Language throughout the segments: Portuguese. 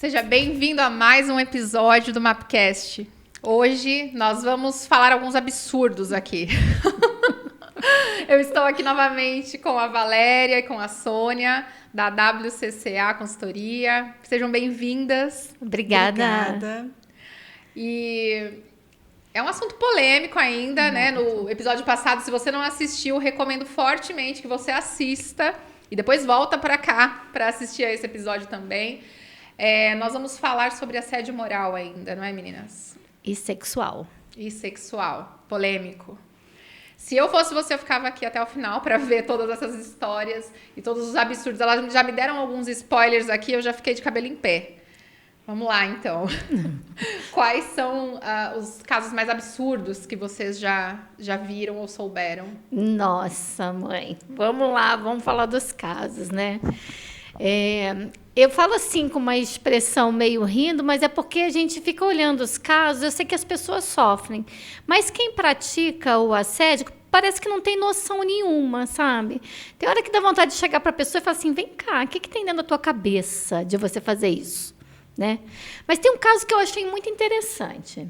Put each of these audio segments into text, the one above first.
Seja bem-vindo a mais um episódio do Mapcast. Hoje nós vamos falar alguns absurdos aqui. Eu estou aqui novamente com a Valéria e com a Sônia, da WCCA Consultoria. Sejam bem-vindas. Obrigada. E é um assunto polêmico ainda, né? No episódio passado, se você não assistiu, recomendo fortemente que você assista e depois volta para cá para assistir a esse episódio também. Nós vamos falar sobre assédio moral ainda, não é, meninas? E sexual. E sexual. Polêmico. Se eu fosse você, eu ficava aqui até o final para ver todas essas histórias e todos os absurdos. Elas já me deram alguns spoilers aqui, eu já fiquei de cabelo em pé. Vamos lá, então. Quais são os casos mais absurdos que vocês já viram ou souberam? Nossa, mãe. Vamos lá, vamos falar dos casos, né? Eu falo assim com uma expressão meio rindo, mas é porque a gente fica olhando os casos, eu sei que as pessoas sofrem, mas quem pratica o assédio parece que não tem noção nenhuma, sabe? Tem hora que dá vontade de chegar para a pessoa e falar assim, vem cá, o que tem dentro da tua cabeça de você fazer isso? Né? Mas tem um caso que eu achei muito interessante,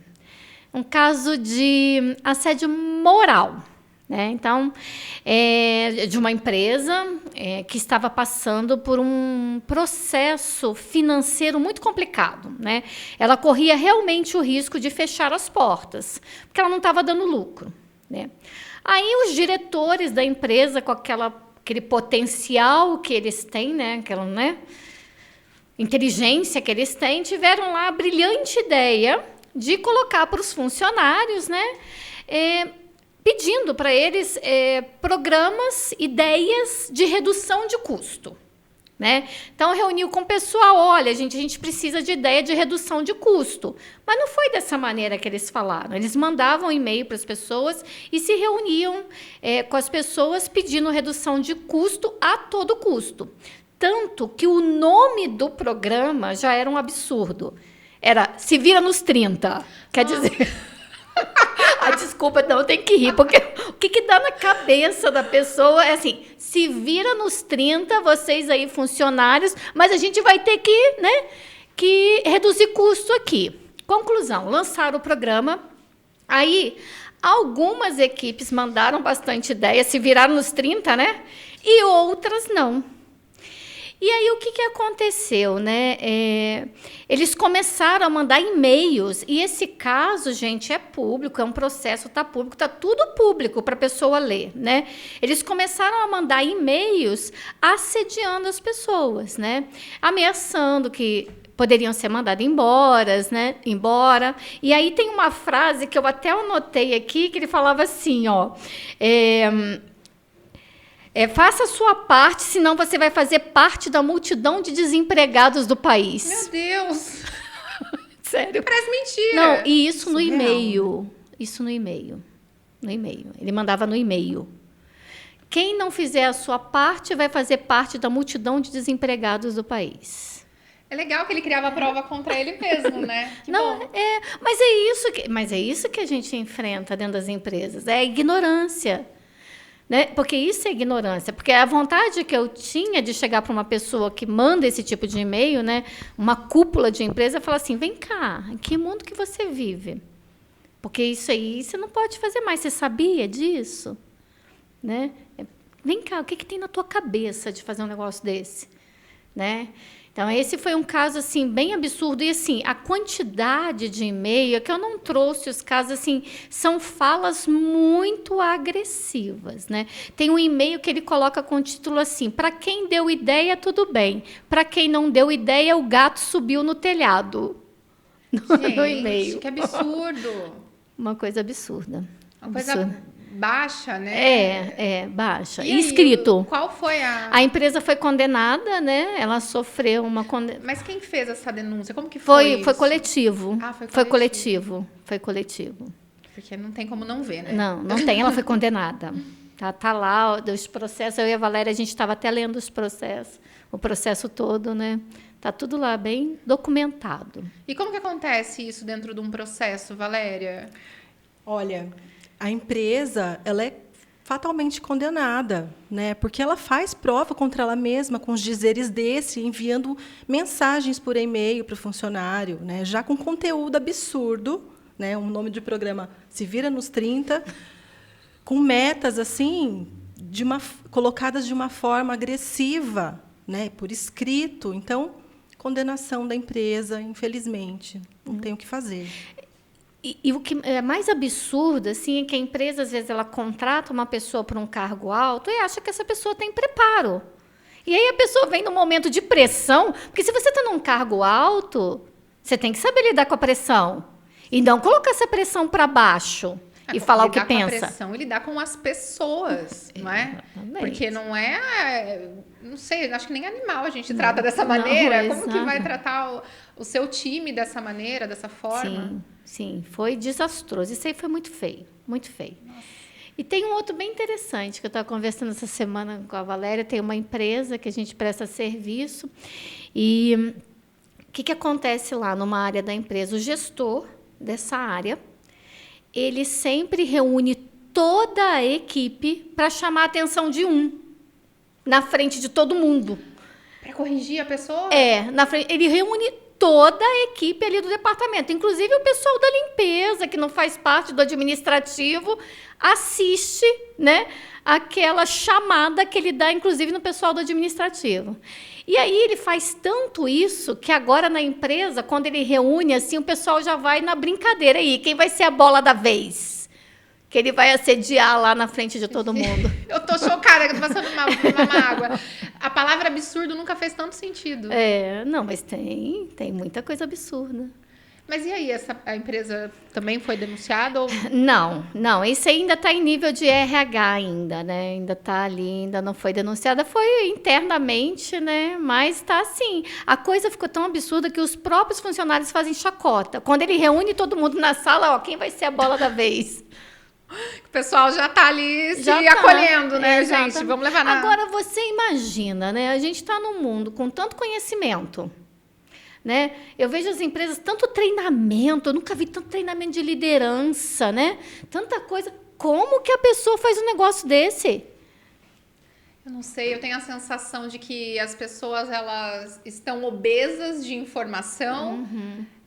um caso de assédio moral. Né? Então, de uma empresa que estava passando por um processo financeiro muito complicado. Né? Ela corria realmente o risco de fechar as portas, porque ela não estava dando lucro. Né? Aí os diretores da empresa, com aquele potencial que eles têm, né? Aquela, né? Inteligência que eles têm, tiveram lá a brilhante ideia de colocar para os funcionários, né? Pedindo para eles programas, ideias de redução de custo. Né? Então, reuniu com o pessoal, olha, a gente precisa de ideia de redução de custo. Mas não foi dessa maneira que eles falaram. Eles mandavam e-mail para as pessoas e se reuniam com as pessoas pedindo redução de custo a todo custo. Tanto que o nome do programa já era um absurdo. Era Se Vira nos 30. Quer dizer... desculpa, não, tem que rir, porque o que dá na cabeça da pessoa é assim, se vira nos 30, vocês aí funcionários, mas a gente vai ter que, né, que reduzir custo aqui. Conclusão, lançaram o programa, aí algumas equipes mandaram bastante ideia, se viraram nos 30, né, e outras não. E aí, o que aconteceu? Né? Eles começaram a mandar e-mails, e esse caso, gente, é público, é um processo, está público, está tudo público para a pessoa ler. Né? Eles começaram a mandar e-mails assediando as pessoas, né? Ameaçando que poderiam ser mandadas embora. E aí tem uma frase que eu até anotei aqui, que ele falava assim, ó... faça a sua parte, senão você vai fazer parte da multidão de desempregados do país. Meu Deus! Sério? Parece mentira. Não, e isso no e-mail. Isso no e-mail. No e-mail. Ele mandava no e-mail. Quem não fizer a sua parte vai fazer parte da multidão de desempregados do país. É legal que ele criava prova contra ele mesmo, né? Que não, bom. Mas é isso que a gente enfrenta dentro das empresas. É a ignorância. Né? Porque isso é ignorância, porque a vontade que eu tinha de chegar para uma pessoa que manda esse tipo de e-mail, né, uma cúpula de empresa, falar assim, vem cá, em que mundo que você vive? Porque isso aí você não pode fazer mais, você sabia disso? Né? Vem cá, o que tem na tua cabeça de fazer um negócio desse? Né? Então, esse foi um caso assim, bem absurdo. E assim, a quantidade de e-mail, que eu não trouxe os casos, assim, são falas muito agressivas. Né? Tem um e-mail que ele coloca com o título assim, para quem deu ideia, tudo bem. Para quem não deu ideia, o gato subiu no telhado. Gente, no e-mail. Que absurdo. Uma coisa absurda. Uma coisa baixa, né? Baixa. E escrito. Aí, qual foi a... A empresa foi condenada, né? Ela sofreu uma condena. Mas quem fez essa denúncia? Como que foi Foi isso? coletivo. Foi coletivo. Foi coletivo. Porque não tem como não ver, né? Não tem. Ela foi condenada. Tá lá, os processos. Eu e a Valéria, a gente estava até lendo os processos. O processo todo, né? Tá tudo lá bem documentado. E como que acontece isso dentro de um processo, Valéria? Olha... A empresa, ela é fatalmente condenada, né? Porque ela faz prova contra ela mesma com os dizeres desse, enviando mensagens por e-mail para o funcionário, né? Já com conteúdo absurdo, né? Um nome de programa Se Vira nos 30, com metas assim colocadas de uma forma agressiva, né? Por escrito. Então, condenação da empresa, infelizmente, não tem o que fazer. E o que é mais absurdo, assim, é que a empresa, às vezes, ela contrata uma pessoa para um cargo alto e acha que essa pessoa tem preparo. E aí a pessoa vem num momento de pressão, porque se você está num cargo alto, você tem que saber lidar com a pressão. E não colocar essa pressão para baixo e falar o que pensa. Lidar com a pressão e lidar com as pessoas, não é? Exatamente. Porque não é... Não sei, acho que nem animal a gente trata dessa maneira. Não, como que vai tratar o seu time dessa maneira, dessa forma? Sim, foi desastroso. Isso aí foi muito feio, muito feio. Nossa. E tem um outro bem interessante, que eu estava conversando essa semana com a Valéria, tem uma empresa que a gente presta serviço, e o que acontece lá numa área da empresa? O gestor dessa área, ele sempre reúne toda a equipe para chamar a atenção de um, na frente de todo mundo. Para corrigir a pessoa? Na frente, ele reúne toda a equipe ali do departamento, inclusive o pessoal da limpeza, que não faz parte do administrativo, assiste, né, aquela chamada que ele dá, inclusive, no pessoal do administrativo. E aí ele faz tanto isso que agora na empresa, quando ele reúne, assim, o pessoal já vai na brincadeira aí, quem vai ser a bola da vez? Que ele vai assediar lá na frente de todo mundo. Eu tô chocada, que eu tô passando uma mágoa. A palavra absurdo nunca fez tanto sentido. Não, mas tem muita coisa absurda. Mas e aí, a empresa também foi denunciada? Ou... Não, isso ainda está em nível de RH ainda, né? Ainda está ali, ainda não foi denunciada, foi internamente, né? Mas está assim. A coisa ficou tão absurda que os próprios funcionários fazem chacota. Quando ele reúne todo mundo na sala, quem vai ser a bola da vez? O pessoal já está ali acolhendo, né, gente? Vamos levar na... Agora, você imagina, né? A gente está num mundo com tanto conhecimento, né? Eu vejo as empresas, tanto treinamento, eu nunca vi tanto treinamento de liderança, né? Tanta coisa. Como que a pessoa faz um negócio desse? Eu não sei, eu tenho a sensação de que as pessoas, elas estão obesas de informação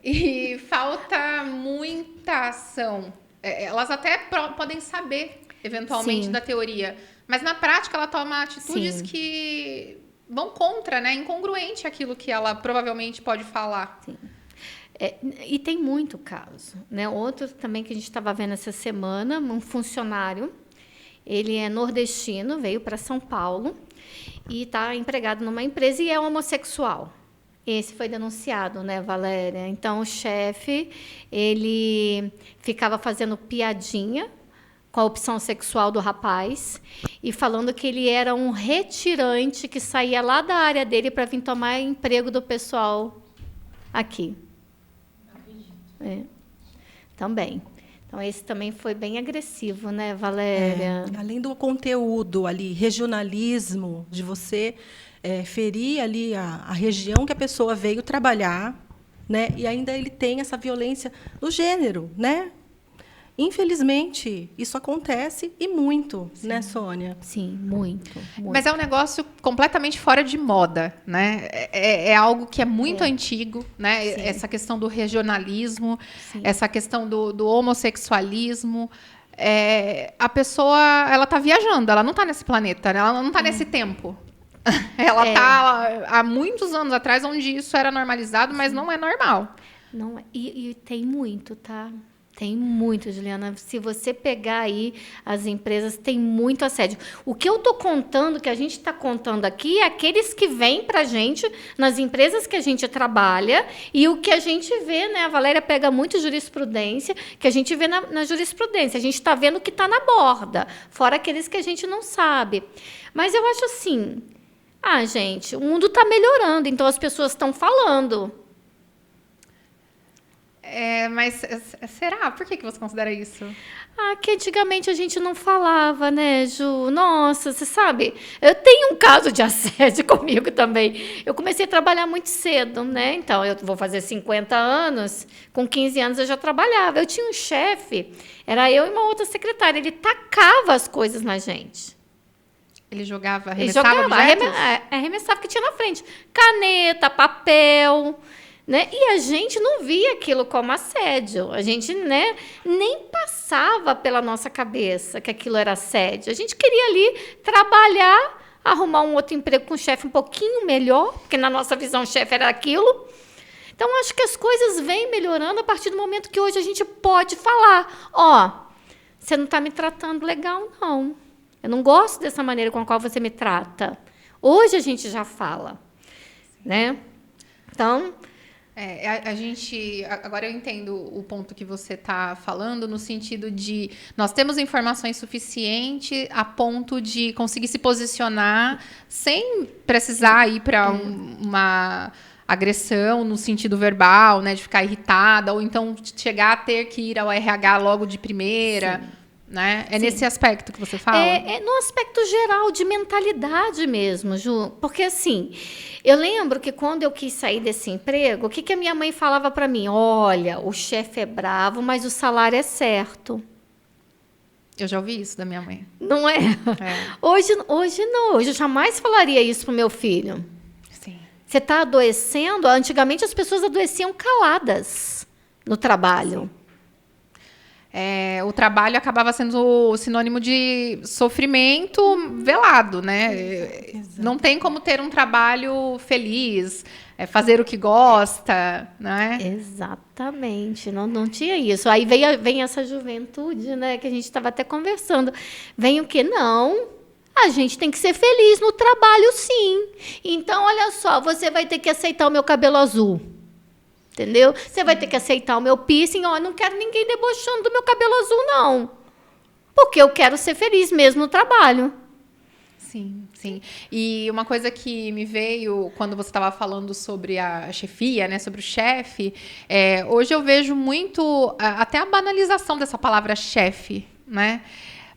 e falta muita ação. Elas até podem saber, eventualmente, da teoria, mas na prática ela toma atitudes que vão contra, né? Incongruente aquilo que ela provavelmente pode falar. Sim. E tem muito caso, né? Outro também que a gente estava vendo essa semana, um funcionário, ele é nordestino, veio para São Paulo e está empregado numa empresa e é homossexual. Esse foi denunciado, né, Valéria? Então, o chefe, ele ficava fazendo piadinha com a opção sexual do rapaz e falando que ele era um retirante que saía lá da área dele para vir tomar emprego do pessoal aqui. Também. Então, esse também foi bem agressivo, né, Valéria? Além do conteúdo ali, regionalismo, de você ferir ali a região que a pessoa veio trabalhar, né? E ainda ele tem essa violência do gênero, né? Infelizmente, isso acontece e muito, né, Sônia? Sim, muito. Mas é um negócio completamente fora de moda, né? É algo que é muito antigo, né? Sim. Essa questão do regionalismo, essa questão do homossexualismo. A pessoa, ela está viajando, ela não está nesse planeta, né? Ela não está nesse tempo. Ela está há muitos anos atrás, onde isso era normalizado, mas não é normal. Não, e tem muito, tá? Tem muito, Juliana. Se você pegar aí as empresas, tem muito assédio. O que eu estou contando, que a gente está contando aqui, é aqueles que vêm para a gente nas empresas que a gente trabalha e o que a gente vê, né? A Valéria pega muito jurisprudência, que a gente vê na jurisprudência. A gente está vendo o que está na borda, fora aqueles que a gente não sabe. Mas eu acho assim... gente, o mundo está melhorando, então as pessoas estão falando. Mas será? Por que você considera isso? Que antigamente a gente não falava, né, Ju? Nossa, você sabe, eu tenho um caso de assédio comigo também. Eu comecei a trabalhar muito cedo, né? Então, eu vou fazer 50 anos, com 15 anos eu já trabalhava. Eu tinha um chefe, era eu e uma outra secretária, ele tacava as coisas na gente. Ele jogava, Ele arremessava objetos? arremessava o que tinha na frente. Caneta, papel... Né? E a gente não via aquilo como assédio. A gente, né, nem passava pela nossa cabeça que aquilo era assédio. A gente queria ali trabalhar, arrumar um outro emprego com um chefe um pouquinho melhor, porque na nossa visão o chefe era aquilo. Então, acho que as coisas vêm melhorando a partir do momento que hoje a gente pode falar. Você não está me tratando legal, não. Eu não gosto dessa maneira com a qual você me trata. Hoje a gente já fala. Né? Então... Agora eu entendo o ponto que você está falando, no sentido de nós temos informações suficientes a ponto de conseguir se posicionar sem precisar ir para uma agressão no sentido verbal, né, de ficar irritada, ou então chegar a ter que ir ao RH logo de primeira. Sim. Né? Sim. Nesse aspecto que você fala? No aspecto geral, de mentalidade mesmo, Ju. Porque, assim, eu lembro que quando eu quis sair desse emprego, o que a minha mãe falava para mim? Olha, o chefe é bravo, mas o salário é certo. Eu já ouvi isso da minha mãe. Não é? Hoje não. Hoje eu jamais falaria isso pro meu filho. Sim. Você está adoecendo? Antigamente as pessoas adoeciam caladas no trabalho. Sim. O trabalho acabava sendo sinônimo de sofrimento velado, né? Exato. Não tem como ter um trabalho feliz, fazer o que gosta, né? Exatamente, não tinha isso. Aí vem essa juventude, né, que a gente estava até conversando. Vem o quê? Não, a gente tem que ser feliz no trabalho, sim. Então, olha só, você vai ter que aceitar o meu cabelo azul. Entendeu? Você vai ter que aceitar o meu piercing. Eu não quero ninguém debochando do meu cabelo azul, não. Porque eu quero ser feliz mesmo no trabalho. Sim, sim. E uma coisa que me veio quando você estava falando sobre a chefia, né, sobre o chefe, hoje eu vejo muito até a banalização dessa palavra chefe, né?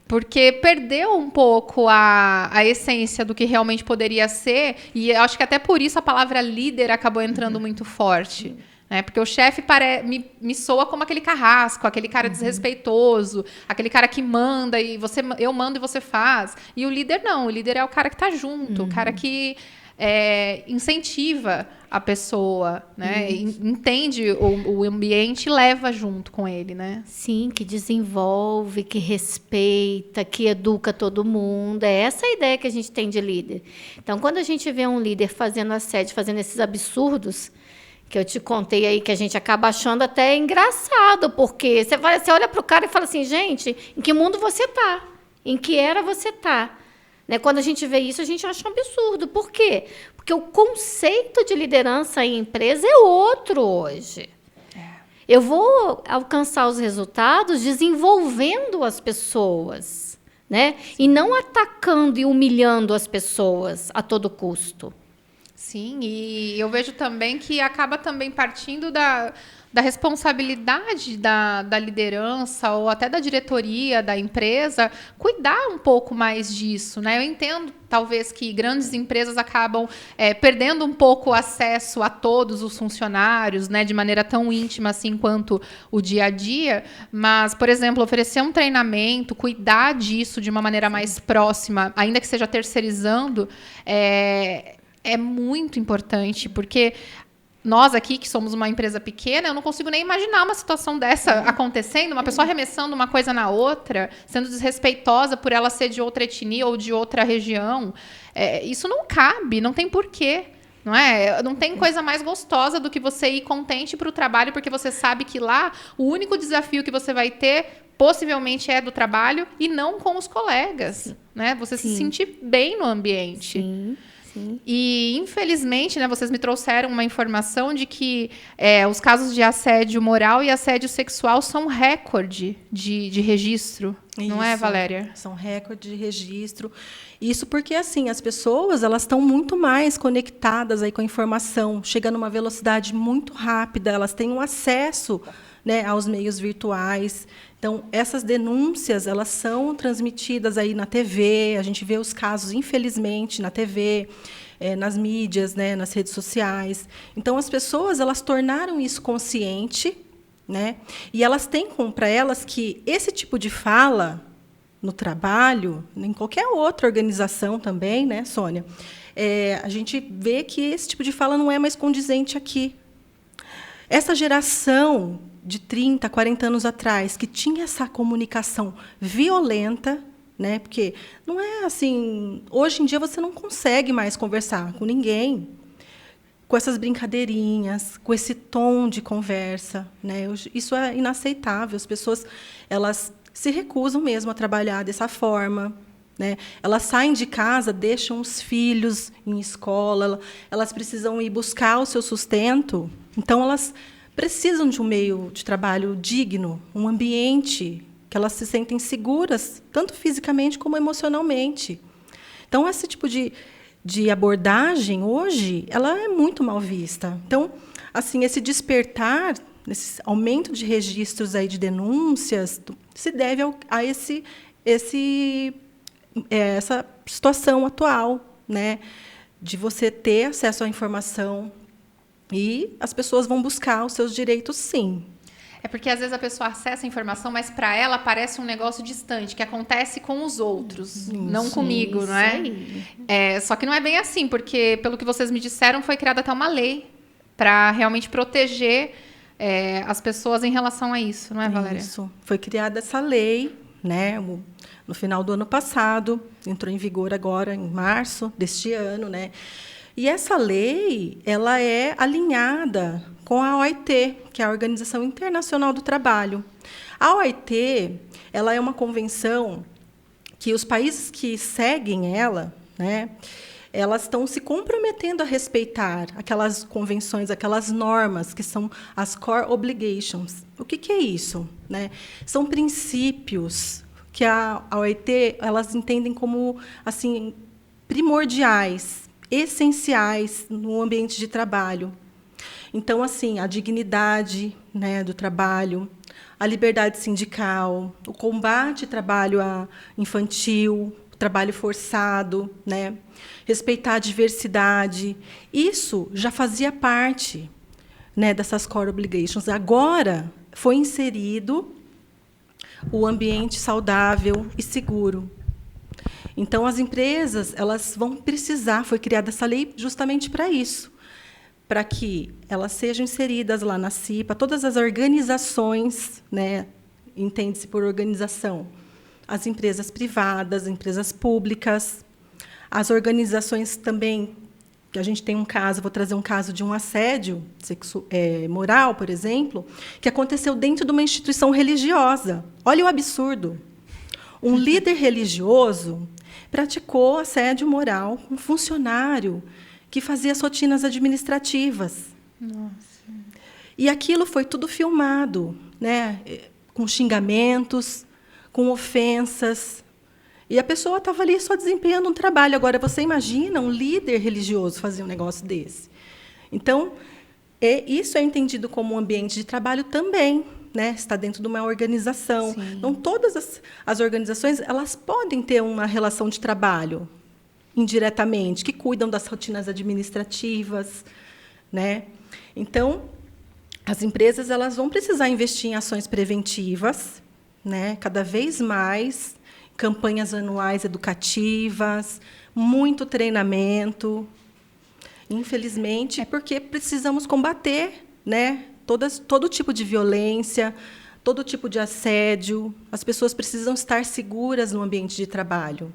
Porque perdeu um pouco a essência do que realmente poderia ser, e eu acho que até por isso a palavra líder acabou entrando muito forte. Porque o chefe me soa como aquele carrasco, aquele cara desrespeitoso, aquele cara que manda e eu mando e você faz. E o líder não, o líder é o cara que está junto, o cara que incentiva a pessoa, né? Entende o ambiente e leva junto com ele, né? Sim, que desenvolve, que respeita, que educa todo mundo. É essa a ideia que a gente tem de líder. Então, quando a gente vê um líder fazendo assédio, fazendo esses absurdos que eu te contei aí, que a gente acaba achando até engraçado, porque você olha para o cara e fala assim, gente, em que mundo você está? Em que era você está? Né? Quando a gente vê isso, a gente acha um absurdo. Por quê? Porque o conceito de liderança em empresa é outro hoje. Eu vou alcançar os resultados desenvolvendo as pessoas, né? E não atacando e humilhando as pessoas a todo custo. Sim, e eu vejo também que acaba também partindo da responsabilidade da liderança ou até da diretoria da empresa cuidar um pouco mais disso, né? Eu entendo, talvez, que grandes empresas acabam perdendo um pouco o acesso a todos os funcionários, né? De maneira tão íntima assim quanto o dia a dia, mas, por exemplo, oferecer um treinamento, cuidar disso de uma maneira mais próxima, ainda que seja terceirizando, é muito importante, porque nós aqui, que somos uma empresa pequena, eu não consigo nem imaginar uma situação dessa acontecendo, uma pessoa arremessando uma coisa na outra, sendo desrespeitosa por ela ser de outra etnia ou de outra região. Isso não cabe, não tem porquê. Não é? Não tem coisa mais gostosa do que você ir contente para o trabalho, porque você sabe que lá o único desafio que você vai ter possivelmente é do trabalho e não com os colegas. Né? Você se sentir bem no ambiente. Sim. Sim. E, infelizmente, né, vocês me trouxeram uma informação de que os casos de assédio moral e assédio sexual são recorde de registro. Não é, Isso. Valéria? São recordes de registro. Isso porque, assim, as pessoas elas estão muito mais conectadas aí com a informação, chega numa velocidade muito rápida, elas têm um acesso, né, aos meios virtuais. Então, essas denúncias elas são transmitidas aí na TV, a gente vê os casos, infelizmente, na TV, nas mídias, né, nas redes sociais. Então, as pessoas elas tornaram isso consciente, né? E elas têm para elas que esse tipo de fala no trabalho, em qualquer outra organização também, né, Sônia? A gente vê que esse tipo de fala não é mais condizente aqui. Essa geração de 30, 40 anos atrás, que tinha essa comunicação violenta, né? Porque não é assim. Hoje em dia você não consegue mais conversar com ninguém com essas brincadeirinhas, com esse tom de conversa, né? Isso é inaceitável. As pessoas elas se recusam mesmo a trabalhar dessa forma, né? Elas saem de casa, deixam os filhos em escola, elas precisam ir buscar o seu sustento. Então, elas precisam de um meio de trabalho digno, um ambiente que elas se sentem seguras, tanto fisicamente como emocionalmente. Então, esse tipo de abordagem, hoje, ela é muito mal vista. Então, assim, esse despertar, esse aumento de registros aí de denúncias, se deve a essa situação atual, né, de você ter acesso à informação e as pessoas vão buscar os seus direitos, sim. É porque, às vezes, a pessoa acessa a informação, mas, para ela, parece um negócio distante, que acontece com os outros, não comigo, isso não é? aí. Só que não é bem assim, porque, pelo que vocês me disseram, foi criada até uma lei para realmente proteger as pessoas em relação a isso, não é, Valéria? Isso. Foi criada essa lei, né, no final do ano passado, entrou em vigor agora, em março deste ano, né? E essa lei, ela é alinhada com a OIT, que é a Organização Internacional do Trabalho. A OIT, ela é uma convenção que os países que seguem ela, né, elas estão se comprometendo a respeitar aquelas convenções, aquelas normas que são as core obligations. O que é isso, né? São princípios que a OIT elas entendem como assim primordiais, essenciais no ambiente de trabalho. Então, assim, a dignidade, né, do trabalho, a liberdade sindical, o combate ao trabalho infantil, o trabalho forçado, né, respeitar a diversidade. Isso já fazia parte, né, dessas core obligations. Agora foi inserido o ambiente saudável e seguro. Então, as empresas elas vão precisar, foi criada essa lei justamente para isso, para que elas sejam inseridas lá na CIPA, todas as organizações, né, entende-se por organização, as empresas privadas, empresas públicas, as organizações também, que a gente tem um caso, vou trazer um caso de um assédio moral, por exemplo, que aconteceu dentro de uma instituição religiosa. Olha o absurdo. Um líder religioso praticou assédio moral com um funcionário que fazia as rotinas administrativas. Nossa. E aquilo foi tudo filmado, né, com xingamentos, com ofensas. E a pessoa estava ali só desempenhando um trabalho. Agora, você imagina um líder religioso fazer um negócio desse? Então, isso é entendido como um ambiente de trabalho também, né? Está dentro de uma organização. Sim. Então, todas as organizações elas podem ter uma relação de trabalho indiretamente, que cuidam das rotinas administrativas, né? Então, as empresas elas vão precisar investir em ações preventivas, né? Cada vez mais, campanhas anuais educativas, muito treinamento. Infelizmente, porque precisamos combater, né, todo tipo de violência, todo tipo de assédio. As pessoas precisam estar seguras no ambiente de trabalho.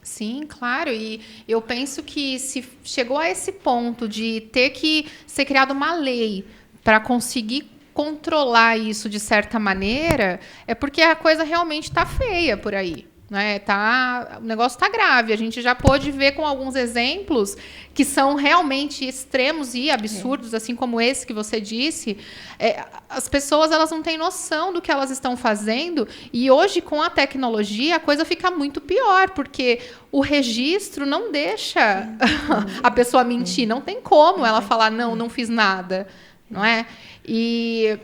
Sim, claro. E eu penso que se chegou a esse ponto de ter que ser criada uma lei para conseguir controlar isso de certa maneira, é porque a coisa realmente está feia por aí. né? O negócio está grave. A gente já pôde ver com alguns exemplos que são realmente extremos e absurdos, assim como esse que você disse. As pessoas, elas não têm noção do que elas estão fazendo, e hoje, com a tecnologia, a coisa fica muito pior, porque o registro não deixa a pessoa mentir. Não tem como ela falar, não fiz nada, não é? E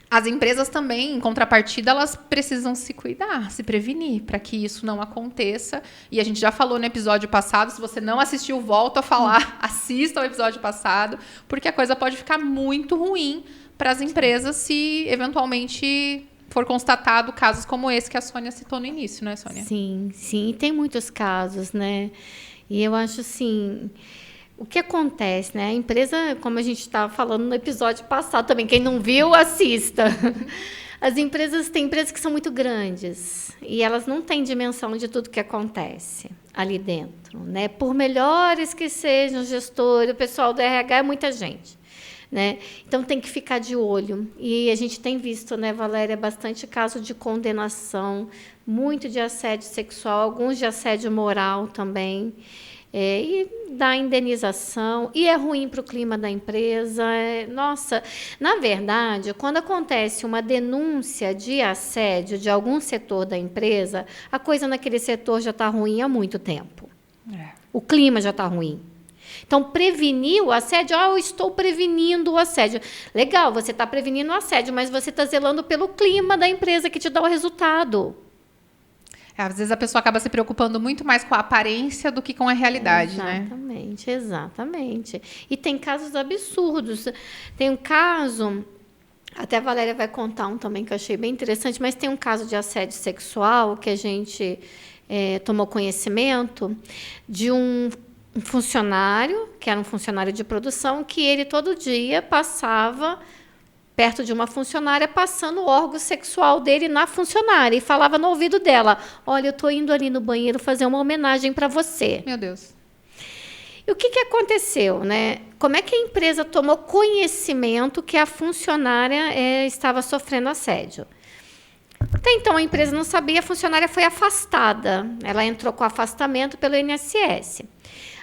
as empresas também, em contrapartida, elas precisam se cuidar, se prevenir, para que isso não aconteça. E a gente já falou no episódio passado, se você não assistiu, volta a falar, assista ao episódio passado, porque a coisa pode ficar muito ruim para as empresas se, eventualmente, for constatado casos como esse que a Sônia citou no início, né, Sônia? Sim, sim, tem muitos casos, né? E eu acho assim... O que acontece, né? A empresa, como a gente estava falando no episódio passado também, quem não viu, assista. Tem empresas que são muito grandes e elas não têm dimensão de tudo que acontece ali dentro, né? Por melhores que sejam os gestores, o pessoal do RH é muita gente, né? Então tem que ficar de olho. E a gente tem visto, né, Valéria, bastante caso de condenação, muito de assédio sexual, alguns de assédio moral também. E dá indenização, e é ruim para o clima da empresa. Nossa, na verdade, quando acontece uma denúncia de assédio de algum setor da empresa, a coisa naquele setor já está ruim há muito tempo. O clima já está ruim. Então, prevenir o assédio, eu estou prevenindo o assédio. Legal, você está prevenindo o assédio, mas você está zelando pelo clima da empresa que te dá o resultado. Às vezes a pessoa acaba se preocupando muito mais com a aparência do que com a realidade, exatamente, né? Exatamente. E tem casos absurdos. Tem um caso, até a Valéria vai contar um também que eu achei bem interessante, mas tem um caso de assédio sexual que a gente tomou conhecimento de um funcionário, que era um funcionário de produção, que ele todo dia passava perto de uma funcionária, passando o órgão sexual dele na funcionária e falava no ouvido dela: olha, eu estou indo ali no banheiro fazer uma homenagem para você. Meu Deus. E o que aconteceu, né? Como é que a empresa tomou conhecimento que a funcionária estava sofrendo assédio? Até então a empresa não sabia, a funcionária foi afastada. Ela entrou com afastamento pelo INSS.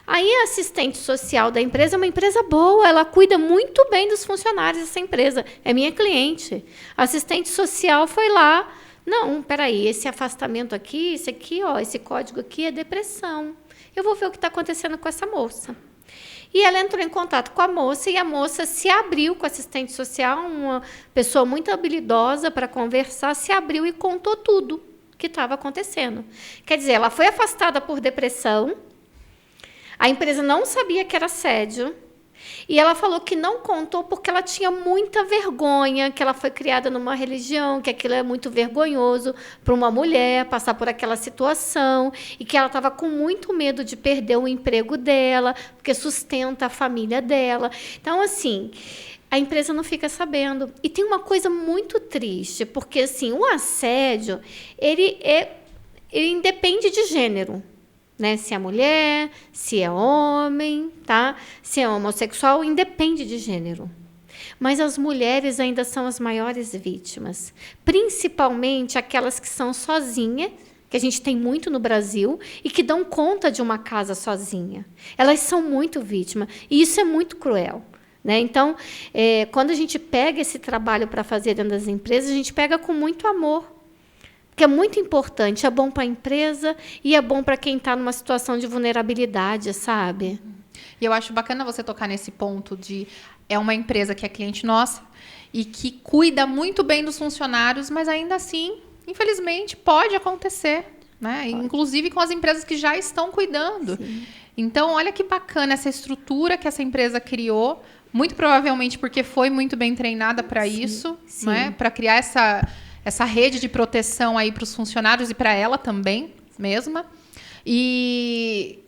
Aí a assistente social da empresa é uma empresa boa, ela cuida muito bem dos funcionários dessa empresa. É minha cliente. A assistente social foi lá. Não, peraí, esse afastamento aqui, esse código aqui é depressão. Eu vou ver o que está acontecendo com essa moça. E ela entrou em contato com a moça e a moça se abriu com a assistente social, uma pessoa muito habilidosa para conversar, se abriu e contou tudo que estava acontecendo. Quer dizer, ela foi afastada por depressão. A empresa não sabia que era assédio e ela falou que não contou porque ela tinha muita vergonha, que ela foi criada numa religião, que aquilo é muito vergonhoso para uma mulher passar por aquela situação e que ela estava com muito medo de perder o emprego dela, porque sustenta a família dela. Então, assim, a empresa não fica sabendo. E tem uma coisa muito triste, porque assim, o assédio, ele independe de gênero. Né? Se é mulher, se é homem, tá? Se é homossexual, independe de gênero. Mas as mulheres ainda são as maiores vítimas, principalmente aquelas que são sozinhas, que a gente tem muito no Brasil, e que dão conta de uma casa sozinha. Elas são muito vítimas, e isso é muito cruel. Né? Então, quando a gente pega esse trabalho para fazer dentro das empresas, a gente pega com muito amor. Que é muito importante, é bom para a empresa e é bom para quem está numa situação de vulnerabilidade, sabe? E eu acho bacana você tocar nesse ponto de é uma empresa que é cliente nossa e que cuida muito bem dos funcionários, mas ainda assim, infelizmente, pode acontecer, né? Pode. Inclusive com as empresas que já estão cuidando. Sim. Então, olha que bacana essa estrutura que essa empresa criou, muito provavelmente porque foi muito bem treinada para isso, né? Para criar essa rede de proteção aí para os funcionários e para ela também mesma. E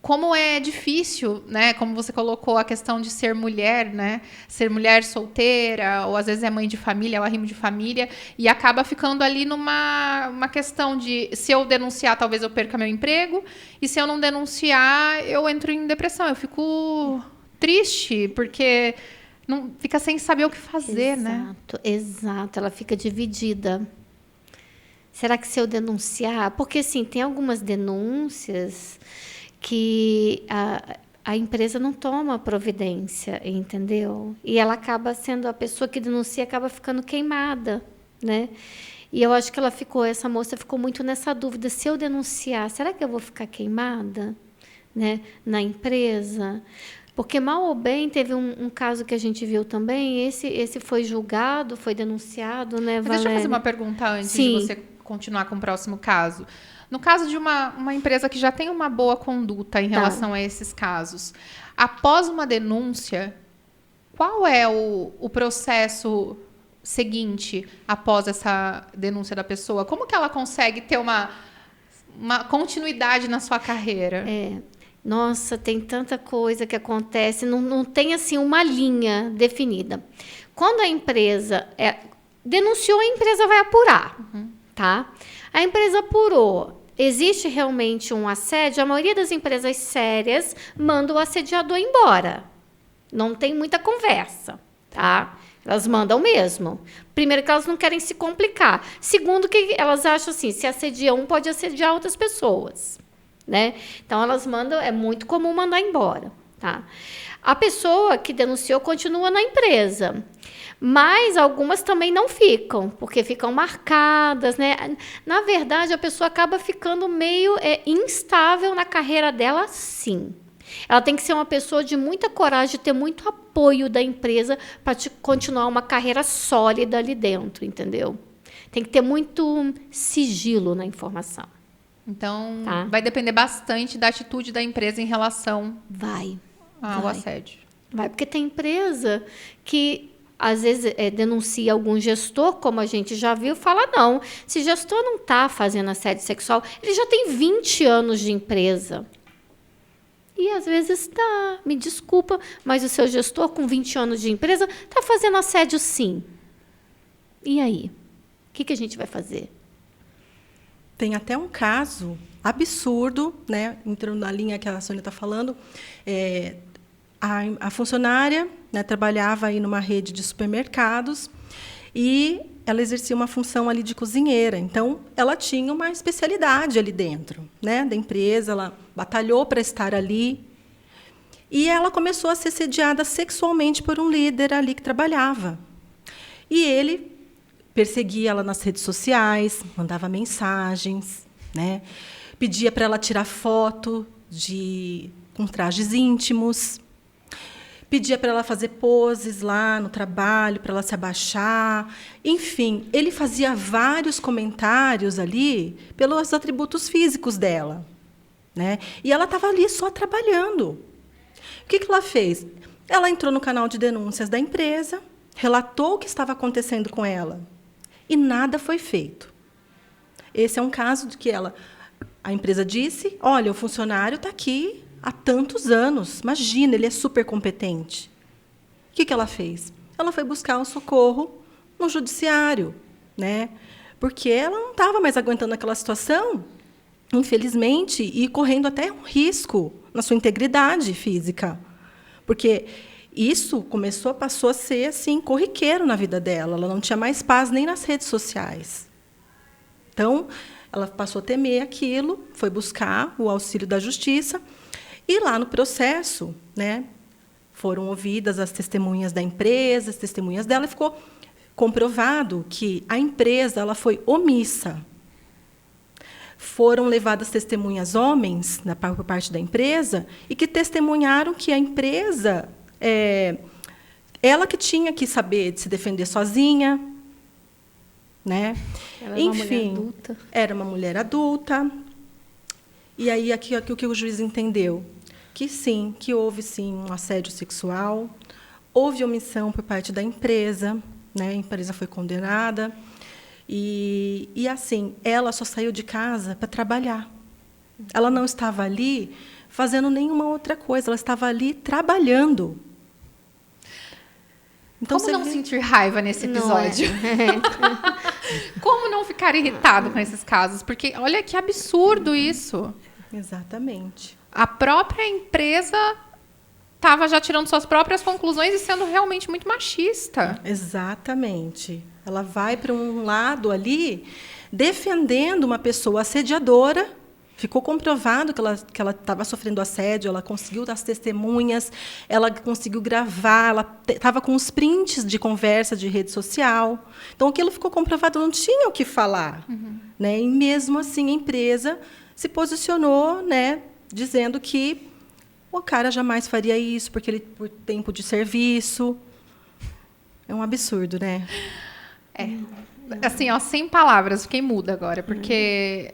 como é difícil, né? Como você colocou a questão de ser mulher, né? Ser mulher solteira, ou às vezes é mãe de família, ou arrimo de família, e acaba ficando ali uma questão de se eu denunciar, talvez eu perca meu emprego, e se eu não denunciar, eu entro em depressão. Eu fico triste, porque não fica sem saber o que fazer, né? Exato, ela fica dividida. Será que se eu denunciar... Porque, assim, tem algumas denúncias que a empresa não toma providência, entendeu? E ela acaba sendo... A pessoa que denuncia acaba ficando queimada, né? E eu acho que essa moça ficou muito nessa dúvida. Se eu denunciar, será que eu vou ficar queimada, né, na empresa? Porque, mal ou bem, teve um caso que a gente viu também. Esse foi julgado, foi denunciado, né, Mas deixa eu Valéria? fazer uma pergunta antes Sim. de você continuar com o próximo caso. No caso de uma empresa que já tem uma boa conduta em relação a esses casos, após uma denúncia, qual é o processo seguinte após essa denúncia da pessoa? Como que ela consegue ter uma continuidade na sua carreira? Nossa, tem tanta coisa que acontece, não tem assim uma linha definida. Quando a empresa denunciou, a empresa vai apurar, tá? A empresa apurou, existe realmente um assédio, a maioria das empresas sérias manda o assediador embora. Não tem muita conversa, tá? Elas mandam mesmo. Primeiro, que elas não querem se complicar. Segundo, que elas acham assim, se assedia um, pode assediar outras pessoas, né? Então, elas mandam, é muito comum mandar embora, tá? A pessoa que denunciou continua na empresa, mas algumas também não ficam, porque ficam marcadas, né? Na verdade, a pessoa acaba ficando meio instável na carreira dela, sim. Ela tem que ser uma pessoa de muita coragem, de ter muito apoio da empresa para continuar uma carreira sólida ali dentro, entendeu? Tem que ter muito sigilo na informação. Então, vai depender bastante da atitude da empresa em relação ao assédio. Vai, porque tem empresa que, às vezes, denuncia algum gestor, como a gente já viu, fala, não, se gestor não está fazendo assédio sexual, ele já tem 20 anos de empresa. E, às vezes, está. Me desculpa, mas o seu gestor, com 20 anos de empresa, está fazendo assédio, sim. E aí? O que a gente vai fazer? Tem até um caso absurdo, né, entrando na linha que a Sônia está falando. A funcionária, né, trabalhava aí numa rede de supermercados e ela exercia uma função ali de cozinheira. Então, ela tinha uma especialidade ali dentro, né, da empresa, ela batalhou para estar ali. E ela começou a ser assediada sexualmente por um líder ali que trabalhava. E ele perseguia ela nas redes sociais, mandava mensagens, né, pedia para ela tirar foto com trajes íntimos, pedia para ela fazer poses lá no trabalho, para ela se abaixar. Enfim, ele fazia vários comentários ali pelos atributos físicos dela, né? E ela estava ali só trabalhando. O que ela fez? Ela entrou no canal de denúncias da empresa, relatou o que estava acontecendo com ela e nada foi feito. Esse é um caso de que a empresa disse, olha, o funcionário está aqui há tantos anos. Imagina, ele é super competente. O que ela fez? Ela foi buscar um socorro no judiciário, né? Porque ela não estava mais aguentando aquela situação, infelizmente, e correndo até um risco na sua integridade física. Porque isso passou a ser assim, corriqueiro na vida dela. Ela não tinha mais paz nem nas redes sociais. Então, ela passou a temer aquilo, foi buscar o auxílio da justiça. E lá no processo, né, foram ouvidas as testemunhas da empresa, as testemunhas dela, e ficou comprovado que a empresa ela foi omissa. Foram levadas testemunhas homens por parte da empresa e que testemunharam que a empresa, ela que tinha que saber de se defender sozinha, né? Ela Enfim, era uma mulher adulta. E aí, aqui o que o juiz entendeu? Que sim, que houve sim um assédio sexual, houve omissão por parte da empresa, né? A empresa foi condenada. E assim, ela só saiu de casa para trabalhar. Ela não estava ali fazendo nenhuma outra coisa, ela estava ali trabalhando. Então, como não sentir raiva nesse episódio? Como não ficar irritado com esses casos? Porque olha que absurdo isso. Exatamente. A própria empresa estava já tirando suas próprias conclusões e sendo realmente muito machista. Exatamente. Ela vai para um lado ali defendendo uma pessoa assediadora. Ficou comprovado que ela estava sofrendo assédio, ela conseguiu as testemunhas, ela conseguiu gravar, ela estava com os prints de conversa de rede social. Então, aquilo ficou comprovado, não tinha o que falar. Né? E, mesmo assim, a empresa se posicionou, né, dizendo que o cara jamais faria isso, porque ele, por tempo de serviço. É um absurdo, né? Assim, ó, sem palavras, fiquei muda agora, porque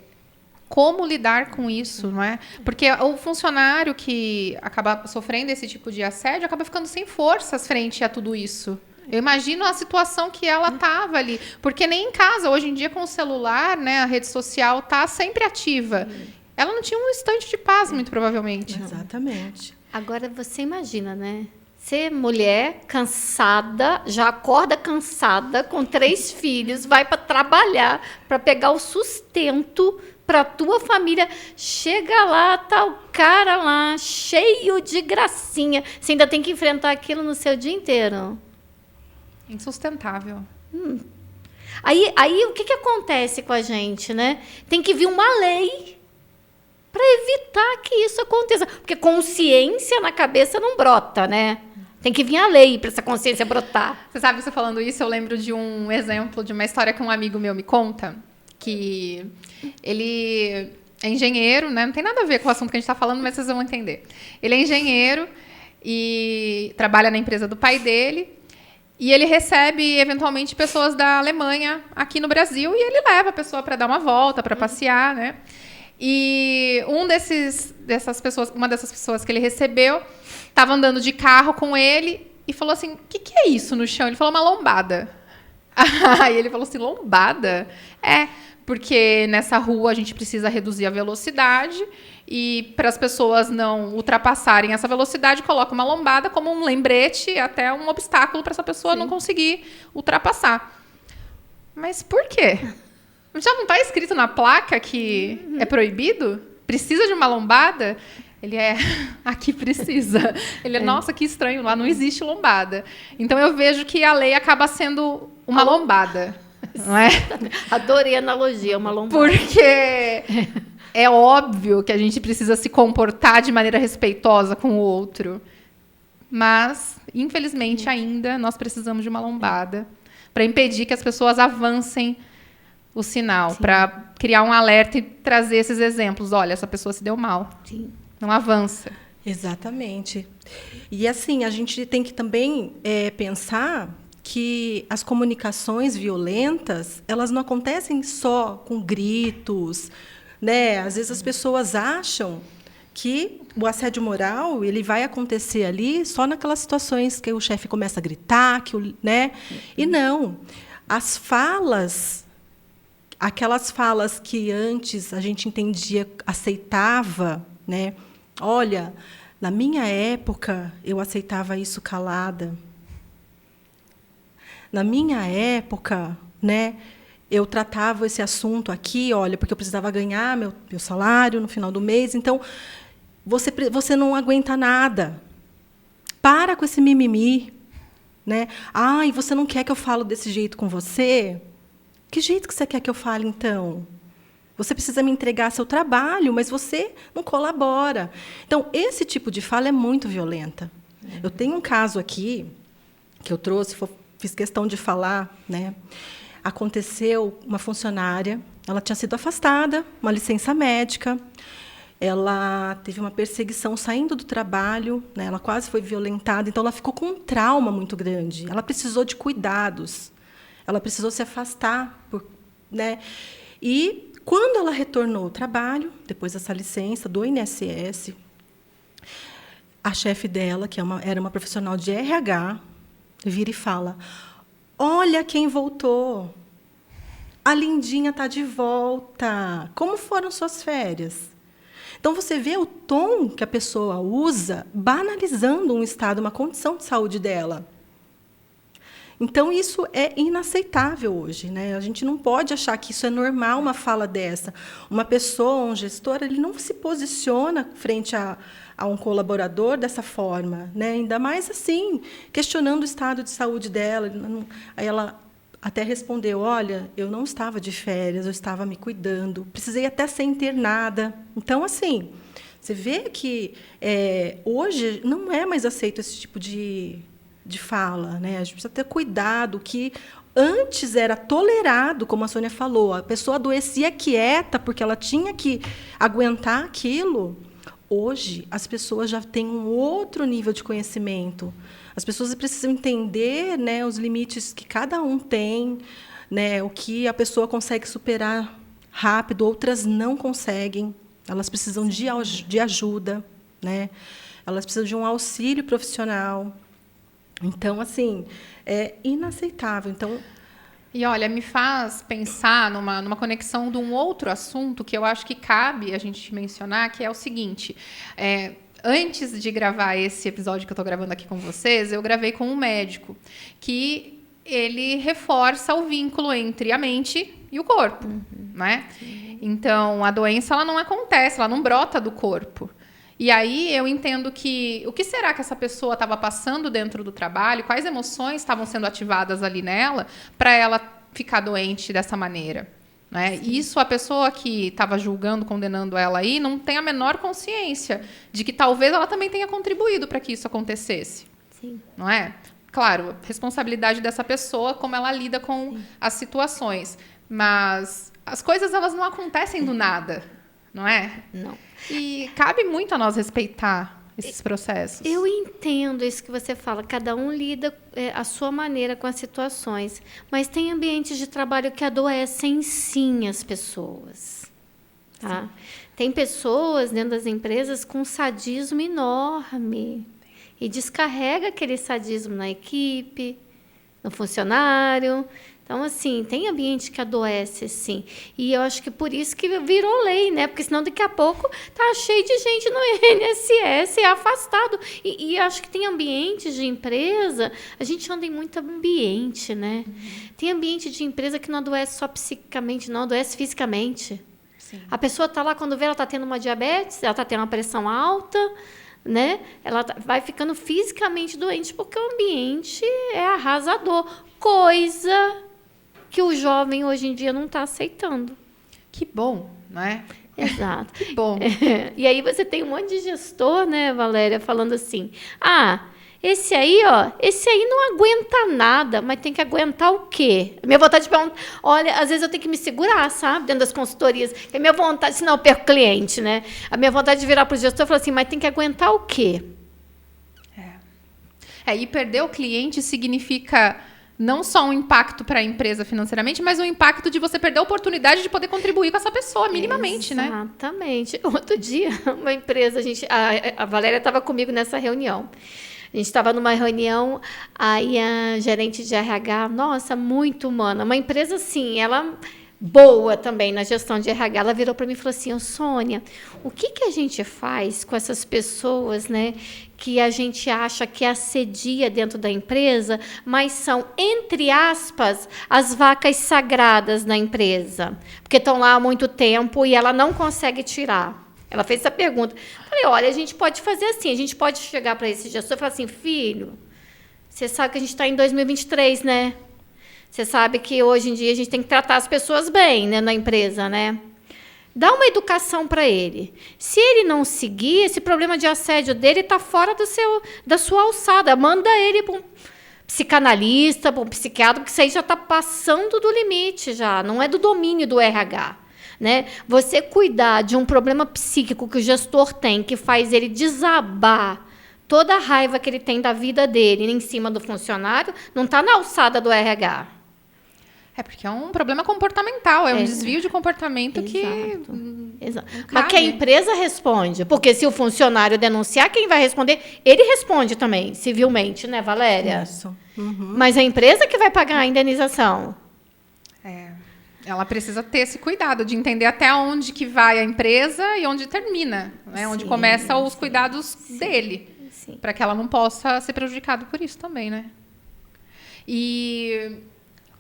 como lidar com isso, não é? Porque o funcionário que acaba sofrendo esse tipo de assédio acaba ficando sem forças frente a tudo isso. Eu imagino a situação que ela estava ali, porque nem em casa, hoje em dia com o celular, né, a rede social está sempre ativa. Ela não tinha um instante de paz, muito provavelmente. Exatamente. Agora, você imagina, né? Ser mulher cansada, já acorda cansada, com 3 filhos, vai para trabalhar, para pegar o sustento para a tua família. Chega lá, tá o cara lá, cheio de gracinha. Você ainda tem que enfrentar aquilo no seu dia inteiro. Insustentável. Aí o que acontece com a gente, né? Tem que vir uma lei para evitar que isso aconteça. Porque consciência na cabeça não brota, né? Tem que vir a lei para essa consciência brotar. Você sabe, você falando isso, eu lembro de um exemplo de uma história que um amigo meu me conta, que ele é engenheiro, né? Não tem nada a ver com o assunto que a gente está falando, mas vocês vão entender. Ele é engenheiro e trabalha na empresa do pai dele. E ele recebe, eventualmente, pessoas da Alemanha aqui no Brasil e ele leva a pessoa para dar uma volta, para passear, né? E uma dessas pessoas que ele recebeu estava andando de carro com ele e falou assim, o que é isso no chão? Ele falou, uma lombada. Aí ele falou assim, lombada? Porque nessa rua a gente precisa reduzir a velocidade e para as pessoas não ultrapassarem essa velocidade, coloca uma lombada como um lembrete, até um obstáculo para essa pessoa não conseguir ultrapassar. Mas por quê? Já não está escrito na placa que é proibido? Precisa de uma lombada? Ele aqui precisa. Ele nossa, que estranho, lá não existe lombada. Então eu vejo que a lei acaba sendo uma lombada. Não é? Adorei a analogia, uma lombada. Porque é óbvio que a gente precisa se comportar de maneira respeitosa com o outro. Mas, infelizmente, ainda nós precisamos de uma lombada para impedir que as pessoas avancem o sinal, para criar um alerta e trazer esses exemplos. Olha, essa pessoa se deu mal. Sim. Não avança. Exatamente. E, assim, a gente tem que também pensar que as comunicações violentas, elas não acontecem só com gritos, né? Às vezes as pessoas acham que o assédio moral ele vai acontecer ali só naquelas situações que o chefe começa a gritar, né? E não. As falas, aquelas falas que antes a gente entendia, aceitava, né? Olha, na minha época eu aceitava isso calada. Na minha época, né, eu tratava esse assunto aqui, olha, porque eu precisava ganhar meu salário no final do mês. Então, você não aguenta nada. Para com esse mimimi. Né? E você não quer que eu fale desse jeito com você? Que jeito que você quer que eu fale, então? Você precisa me entregar seu trabalho, mas você não colabora. Então, esse tipo de fala é muito violenta. Eu tenho um caso aqui que eu trouxe, fiz questão de falar, né? Aconteceu uma funcionária, ela tinha sido afastada, uma licença médica, ela teve uma perseguição saindo do trabalho, né? Ela quase foi violentada, então ela ficou com um trauma muito grande. Ela precisou de cuidados, ela precisou se afastar, né? E quando ela retornou ao trabalho, depois dessa licença do INSS, a chefe dela, que era uma profissional de RH, vira e fala, olha quem voltou, a lindinha está de volta, como foram suas férias? Então, você vê o tom que a pessoa usa banalizando um estado, uma condição de saúde dela. Então, isso é inaceitável hoje, né? A gente não pode achar que isso é normal, uma fala dessa. Uma pessoa, um gestor, ele não se posiciona frente a um colaborador dessa forma, né? Ainda mais assim, questionando o estado de saúde dela. Aí ela até respondeu, olha, eu não estava de férias, eu estava me cuidando, precisei até ser internada. Então, assim, você vê que hoje não é mais aceito esse tipo de fala, né? A gente precisa ter cuidado, que antes era tolerado, como a Sônia falou, a pessoa adoecia quieta porque ela tinha que aguentar aquilo. Hoje, as pessoas já têm um outro nível de conhecimento. As pessoas precisam entender, né, os limites que cada um tem, né, o que a pessoa consegue superar rápido, outras não conseguem. Elas precisam de ajuda, né? Elas precisam de um auxílio profissional. Então, assim, é inaceitável. Então, E olha, me faz pensar numa conexão de um outro assunto que eu acho que cabe a gente mencionar, que é o seguinte. Antes de gravar esse episódio que eu estou gravando aqui com vocês, eu gravei com um médico que ele reforça o vínculo entre a mente e o corpo, né? Então, a doença ela não acontece, ela não brota do corpo. E aí eu entendo que o que será que essa pessoa estava passando dentro do trabalho, quais emoções estavam sendo ativadas ali nela para ela ficar doente dessa maneira, né? Isso a pessoa que estava julgando, condenando ela aí, não tem a menor consciência de que talvez ela também tenha contribuído para que isso acontecesse. Sim. Não é? Claro, responsabilidade dessa pessoa, como ela lida com as situações. Mas as coisas elas não acontecem do nada, não é? Não. E cabe muito a nós respeitar esses processos. Eu entendo isso que você fala. Cada um lida à sua maneira com as situações. Mas tem ambientes de trabalho que adoecem, sim, as pessoas. Tá? Tem pessoas dentro das empresas com sadismo enorme. E descarrega aquele sadismo na equipe, no funcionário. Então, assim, tem ambiente que adoece, sim. E eu acho que por isso que virou lei, né? Porque senão daqui a pouco tá cheio de gente no INSS afastado. E acho que tem ambientes de empresa, a gente anda em muito ambiente, né? Tem ambiente de empresa que não adoece só psiquicamente, não adoece fisicamente. Sim. A pessoa está lá, quando vê, ela está tendo uma diabetes, ela está tendo uma pressão alta, né? Ela vai ficando fisicamente doente porque o ambiente é arrasador. Coisa que o jovem hoje em dia não está aceitando. Que bom, não é? Exato. Que bom. E aí você tem um monte de gestor, né, Valéria, falando assim, esse aí não aguenta nada, mas tem que aguentar o quê? A minha vontade de perguntar, olha, às vezes eu tenho que me segurar, sabe, dentro das consultorias, que a minha vontade, senão eu perco cliente, né? A minha vontade de virar para o gestor e falar assim, mas tem que aguentar o quê? E perder o cliente significa não só um impacto para a empresa financeiramente, mas um impacto de você perder a oportunidade de poder contribuir com essa pessoa, minimamente, né? Exatamente. Outro dia, uma empresa, a Valéria estava comigo nessa reunião. A gente estava numa reunião, aí a gerente de RH, nossa, muito humana, uma empresa assim, ela boa também na gestão de RH, ela virou para mim e falou assim, Sônia, o que a gente faz com essas pessoas, né, que a gente acha que assedia dentro da empresa, mas são, entre aspas, as vacas sagradas da empresa, porque estão lá há muito tempo e ela não consegue tirar. Ela fez essa pergunta. Falei, olha, a gente pode fazer assim, a gente pode chegar para esse gestor e falar assim, filho, você sabe que a gente está em 2023, né? Você sabe que hoje em dia a gente tem que tratar as pessoas bem, né, na empresa, né? Dá uma educação para ele. Se ele não seguir, esse problema de assédio dele está fora da sua alçada. Manda ele para um psicanalista, para um psiquiatra, porque isso aí já está passando do limite, já. Não é do domínio do RH. Né? Você cuidar de um problema psíquico que o gestor tem, que faz ele desabar toda a raiva que ele tem da vida dele em cima do funcionário, não está na alçada do RH. Porque é um problema comportamental, é um desvio de comportamento que... Exato. Mas que a empresa responde, porque se o funcionário denunciar, quem vai responder? Ele responde também, civilmente, né, Valéria? Isso. Uhum. Mas a empresa que vai pagar a indenização. Ela precisa ter esse cuidado de entender até onde que vai a empresa e onde termina, né? Onde começam os cuidados dele, para que ela não possa ser prejudicada por isso também, né? E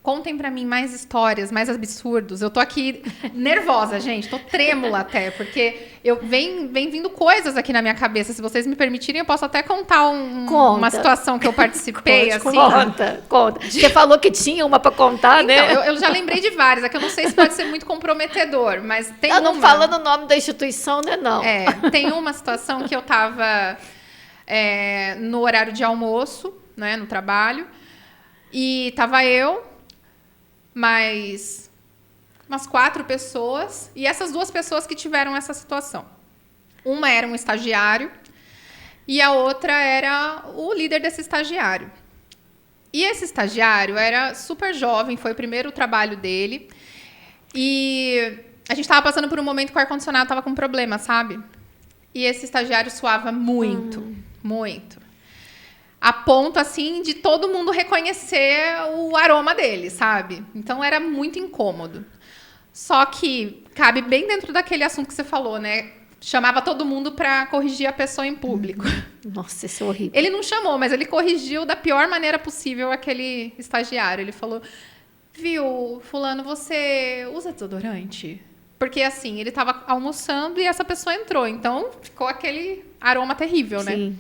Contem pra mim mais histórias, mais absurdos. Eu tô aqui nervosa, gente. Tô trêmula até, porque vem vindo coisas aqui na minha cabeça. Se vocês me permitirem, eu posso até contar uma situação que eu participei. assim. Conta. Você falou que tinha uma pra contar, Então, né? eu já lembrei de várias. É que eu não sei se pode ser muito comprometedor, mas tem uma... Não falando o nome da instituição, né, não. Tem uma situação que eu tava no horário de almoço, né, no trabalho, e tava eu, mais umas 4 pessoas, e essas 2 pessoas que tiveram essa situação. Uma era um estagiário e a outra era o líder desse estagiário. E esse estagiário era super jovem, foi o primeiro trabalho dele, e a gente estava passando por um momento que o ar-condicionado estava com problema, sabe? E esse estagiário suava muito, muito. A ponto, assim, de todo mundo reconhecer o aroma dele, sabe? Então, era muito incômodo. Só que cabe bem dentro daquele assunto que você falou, né? Chamava todo mundo para corrigir a pessoa em público. Nossa, isso é horrível. Ele não chamou, mas ele corrigiu da pior maneira possível aquele estagiário. Ele falou, viu, fulano, você usa desodorante? Porque, assim, ele estava almoçando e essa pessoa entrou. Então, ficou aquele aroma terrível, né? Sim.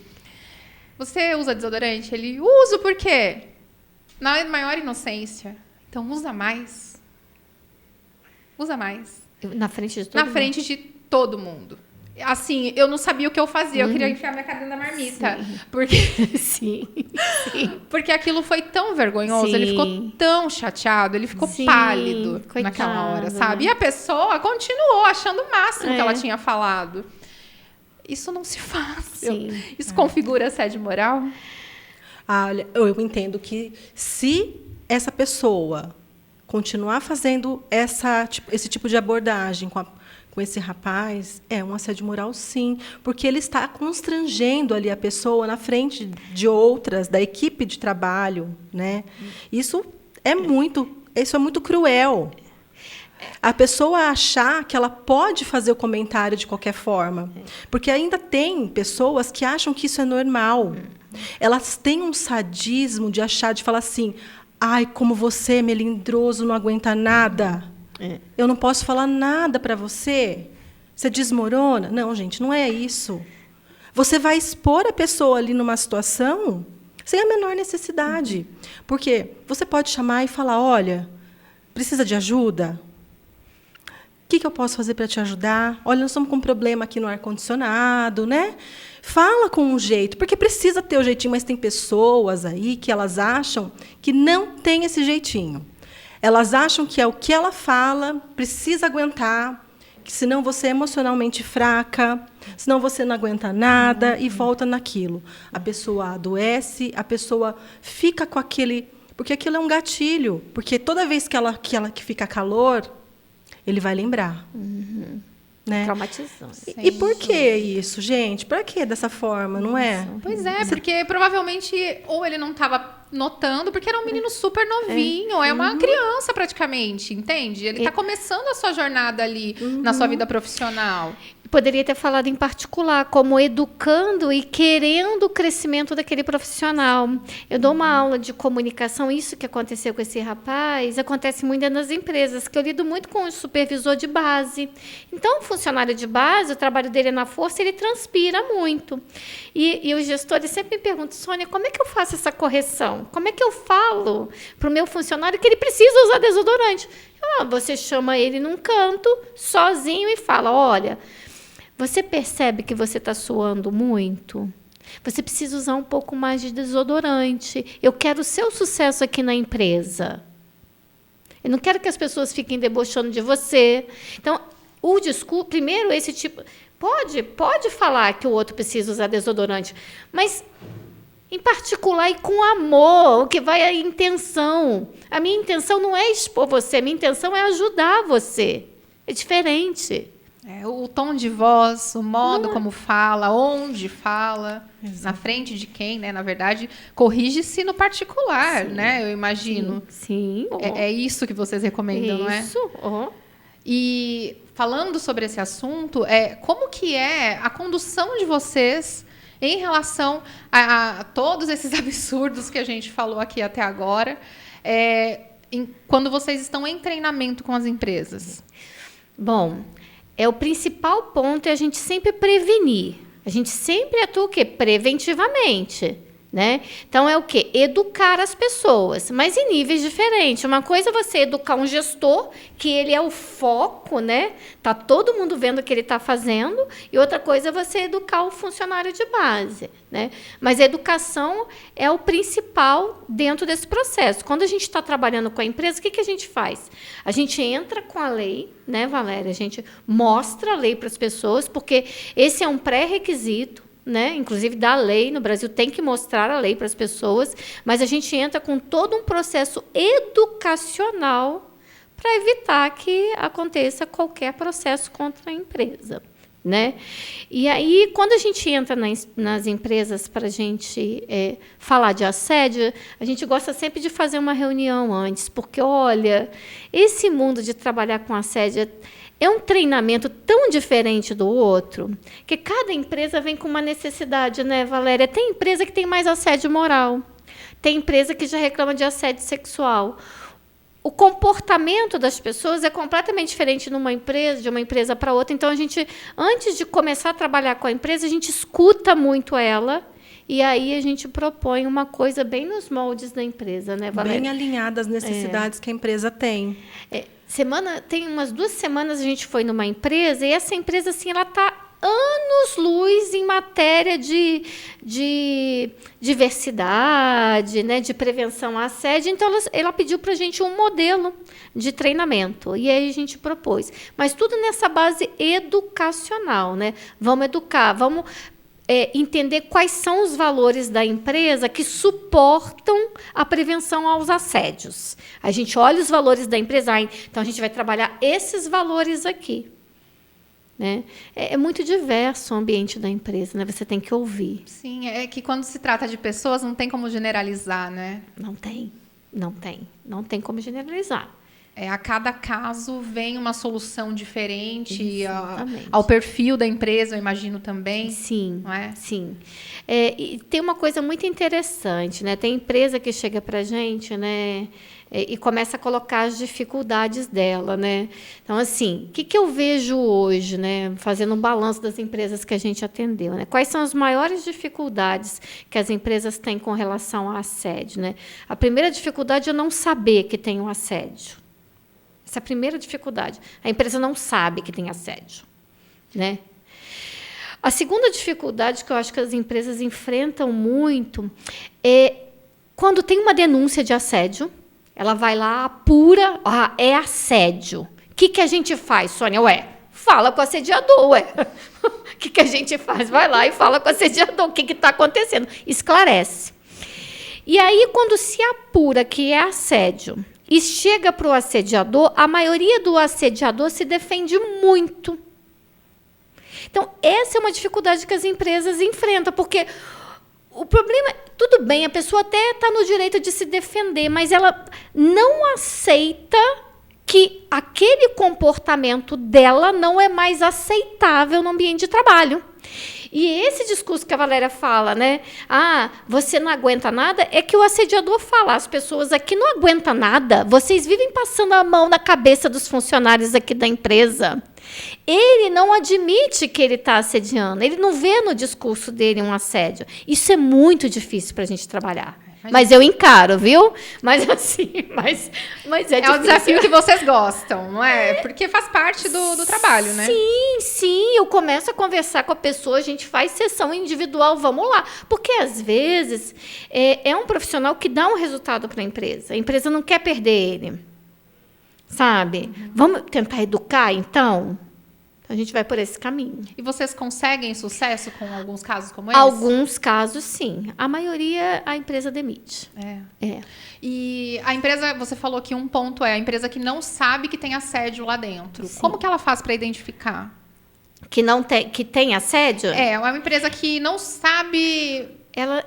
Você usa desodorante? Ele, uso por quê? Na maior inocência. Então, usa mais. Usa mais. Na frente de todo Na mundo? frente de todo mundo. Assim, eu não sabia o que eu fazia. Eu queria enfiar minha cara dentro da marmita. Sim. Porque... Sim. Porque aquilo foi tão vergonhoso. Sim. Ele ficou tão chateado. Ele ficou Sim, pálido coitado, naquela hora, né? sabe? E a pessoa continuou achando o máximo que ela tinha falado. Isso não se faz. Sim. Isso configura assédio moral? Olha, eu entendo que se essa pessoa continuar fazendo esse tipo de abordagem com esse rapaz, é um assédio moral, sim. Porque ele está constrangendo ali a pessoa na frente de outras, da equipe de trabalho, né? Isso é muito cruel. A pessoa achar que ela pode fazer o comentário de qualquer forma. Porque ainda tem pessoas que acham que isso é normal. Elas têm um sadismo de falar assim, ai, como você, melindroso, não aguenta nada. Eu não posso falar nada para você. Você desmorona. Não, gente, não é isso. Você vai expor a pessoa ali numa situação sem a menor necessidade. Porque você pode chamar e falar, olha, precisa de ajuda? O que eu posso fazer para te ajudar? Olha, nós estamos com um problema aqui no ar-condicionado, né? Fala com um jeito, porque precisa ter o jeitinho, mas tem pessoas aí que elas acham que não tem esse jeitinho. Elas acham que é o que ela fala, precisa aguentar, que senão você é emocionalmente fraca, senão você não aguenta nada e volta naquilo. A pessoa adoece, a pessoa fica com aquele... Porque aquilo é um gatilho, porque toda vez que fica calor, ele vai lembrar. Né? Traumatizante. E por que isso, gente? Para que dessa forma, não é? Pois é, porque provavelmente ou ele não estava notando, porque era um menino super novinho, é uma criança praticamente, entende? Ele está começando a sua jornada ali na sua vida profissional. Poderia ter falado em particular, como educando e querendo o crescimento daquele profissional. Eu dou uma aula de comunicação, isso que aconteceu com esse rapaz, acontece muito nas empresas, que eu lido muito com o supervisor de base. Então, o funcionário de base, o trabalho dele é na força, ele transpira muito. E os gestores sempre me perguntam, Sônia, como é que eu faço essa correção? Como é que eu falo para o meu funcionário que ele precisa usar desodorante? Você chama ele num canto, sozinho, e fala, olha... Você percebe que você está suando muito? Você precisa usar um pouco mais de desodorante. Eu quero o seu sucesso aqui na empresa. Eu não quero que as pessoas fiquem debochando de você. Então, o discurso, primeiro, esse tipo... Pode falar que o outro precisa usar desodorante, mas, em particular, e com amor, o que vai a intenção. A minha intenção não é expor você, a minha intenção é ajudar você. É diferente. O tom de voz, o modo como fala, onde fala, na frente de quem, né? Na verdade, corrige-se no particular, né? Eu imagino. Sim. É isso que vocês recomendam, não é? Isso. E falando sobre esse assunto, como que é a condução de vocês em relação a todos esses absurdos que a gente falou aqui até agora? quando vocês estão em treinamento com as empresas? Bom, o principal ponto é a gente sempre prevenir. A gente sempre atua o quê? Preventivamente. Né? Então, é o quê? Educar as pessoas, mas em níveis diferentes. Uma coisa é você educar um gestor, que ele é o foco, né? Tá todo mundo vendo o que ele está fazendo, e outra coisa é você educar o funcionário de base, né? Mas a educação é o principal dentro desse processo. Quando a gente está trabalhando com a empresa, o que a gente faz? A gente entra com a lei, né, Valéria? A gente mostra a lei para as pessoas, porque esse é um pré-requisito, né? Inclusive da lei, no Brasil tem que mostrar a lei para as pessoas, mas a gente entra com todo um processo educacional para evitar que aconteça qualquer processo contra a empresa, né? E aí, quando a gente entra nas empresas para a gente falar de assédio, a gente gosta sempre de fazer uma reunião antes, porque, olha, esse mundo de trabalhar com assédio é um treinamento tão diferente do outro, que cada empresa vem com uma necessidade, né, Valéria? Tem empresa que tem mais assédio moral, tem empresa que já reclama de assédio sexual. O comportamento das pessoas é completamente diferente numa empresa, de uma empresa para outra. Então, a gente, antes de começar a trabalhar com a empresa, a gente escuta muito ela, e aí a gente propõe uma coisa bem nos moldes da empresa, né, Valéria? Bem alinhada às necessidades que a empresa tem. Tem umas 2 semanas a gente foi numa empresa, e essa empresa, assim, ela está anos-luz em matéria de diversidade, né, de prevenção à assédio. Então, ela pediu para a gente um modelo de treinamento, e aí a gente propôs. Mas tudo nessa base educacional, né? Vamos educar, vamos entender quais são os valores da empresa que suportam a prevenção aos assédios. A gente olha os valores da empresa, então a gente vai trabalhar esses valores aqui. Né? É muito diverso o ambiente da empresa, né? Você tem que ouvir. Sim, é que quando se trata de pessoas, não tem como generalizar, né? Não tem como generalizar. A cada caso vem uma solução diferente ao perfil da empresa, eu imagino também. Sim, não é? Sim. E tem uma coisa muito interessante, né? Tem empresa que chega para a gente, né? E começa a colocar as dificuldades dela, né? Então, assim, o que eu vejo hoje, né? Fazendo um balanço das empresas que a gente atendeu, né? Quais são as maiores dificuldades que as empresas têm com relação ao assédio, né? A primeira dificuldade é não saber que tem um assédio. Essa é a primeira dificuldade. A empresa não sabe que tem assédio, né? A segunda dificuldade que eu acho que as empresas enfrentam muito é quando tem uma denúncia de assédio, ela vai lá, apura, é assédio. O que a gente faz, Sônia? Fala com o assediador, O que a gente faz? Vai lá e fala com o assediador. O que está acontecendo? Esclarece. E aí, quando se apura que é assédio e chega para o assediador, a maioria do assediador se defende muito. Então, essa é uma dificuldade que as empresas enfrentam, porque o problema, tudo bem, a pessoa até está no direito de se defender, mas ela não aceita que aquele comportamento dela não é mais aceitável no ambiente de trabalho. E esse discurso que a Valéria fala, né? Você não aguenta nada, é que o assediador fala, as pessoas aqui não aguentam nada, vocês vivem passando a mão na cabeça dos funcionários aqui da empresa. Ele não admite que ele está assediando, ele não vê no discurso dele um assédio. Isso é muito difícil para a gente trabalhar. Mas eu encaro, viu? Mas assim, mas é difícil. É um desafio que vocês gostam, não é? Porque faz parte do trabalho, né? Sim. Eu começo a conversar com a pessoa, a gente faz sessão individual, vamos lá. Porque, às vezes, é um profissional que dá um resultado para a empresa não quer perder ele. Sabe? Vamos tentar educar, então? A gente vai por esse caminho. E vocês conseguem sucesso com alguns casos como esse? Alguns casos, sim. A maioria, a empresa demite. E a empresa, você falou que um ponto é a empresa que não sabe que tem assédio lá dentro. Sim. Como que ela faz para identificar? Que tem assédio? É uma empresa que não sabe...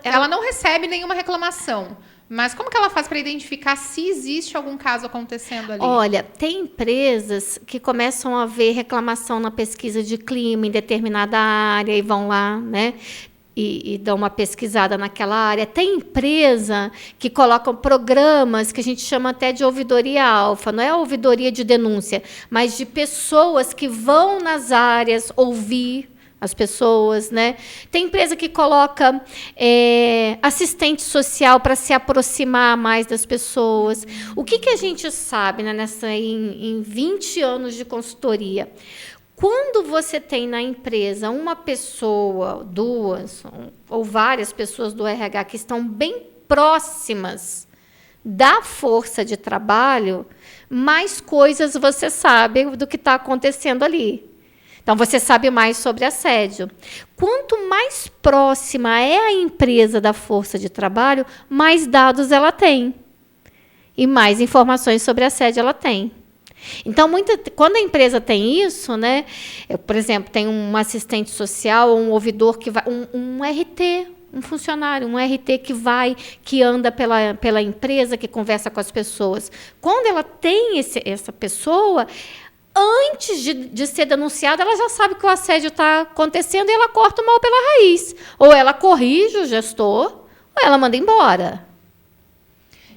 Ela não recebe nenhuma reclamação. Mas como que ela faz para identificar se existe algum caso acontecendo ali? Olha, tem empresas que começam a ver reclamação na pesquisa de clima em determinada área e vão lá, né? e dão uma pesquisada naquela área. Tem empresa que coloca programas que a gente chama até de ouvidoria alfa, não é ouvidoria de denúncia, mas de pessoas que vão nas áreas ouvir as pessoas, né? Tem empresa que coloca assistente social para se aproximar mais das pessoas. O que a gente sabe, né, em 20 anos de consultoria? Quando você tem na empresa uma pessoa, duas ou várias pessoas do RH que estão bem próximas da força de trabalho, mais coisas você sabe do que está acontecendo ali. Então, você sabe mais sobre assédio. Quanto mais próxima é a empresa da força de trabalho, mais dados ela tem. E mais informações sobre assédio ela tem. Então, quando a empresa tem isso, né, por exemplo, tem um assistente social ou um ouvidor que vai, um RT, um funcionário, um RT que anda pela empresa, que conversa com as pessoas. Quando ela tem essa pessoa, antes de ser denunciada, ela já sabe que o assédio está acontecendo e ela corta o mal pela raiz. Ou ela corrige o gestor, ou ela manda embora.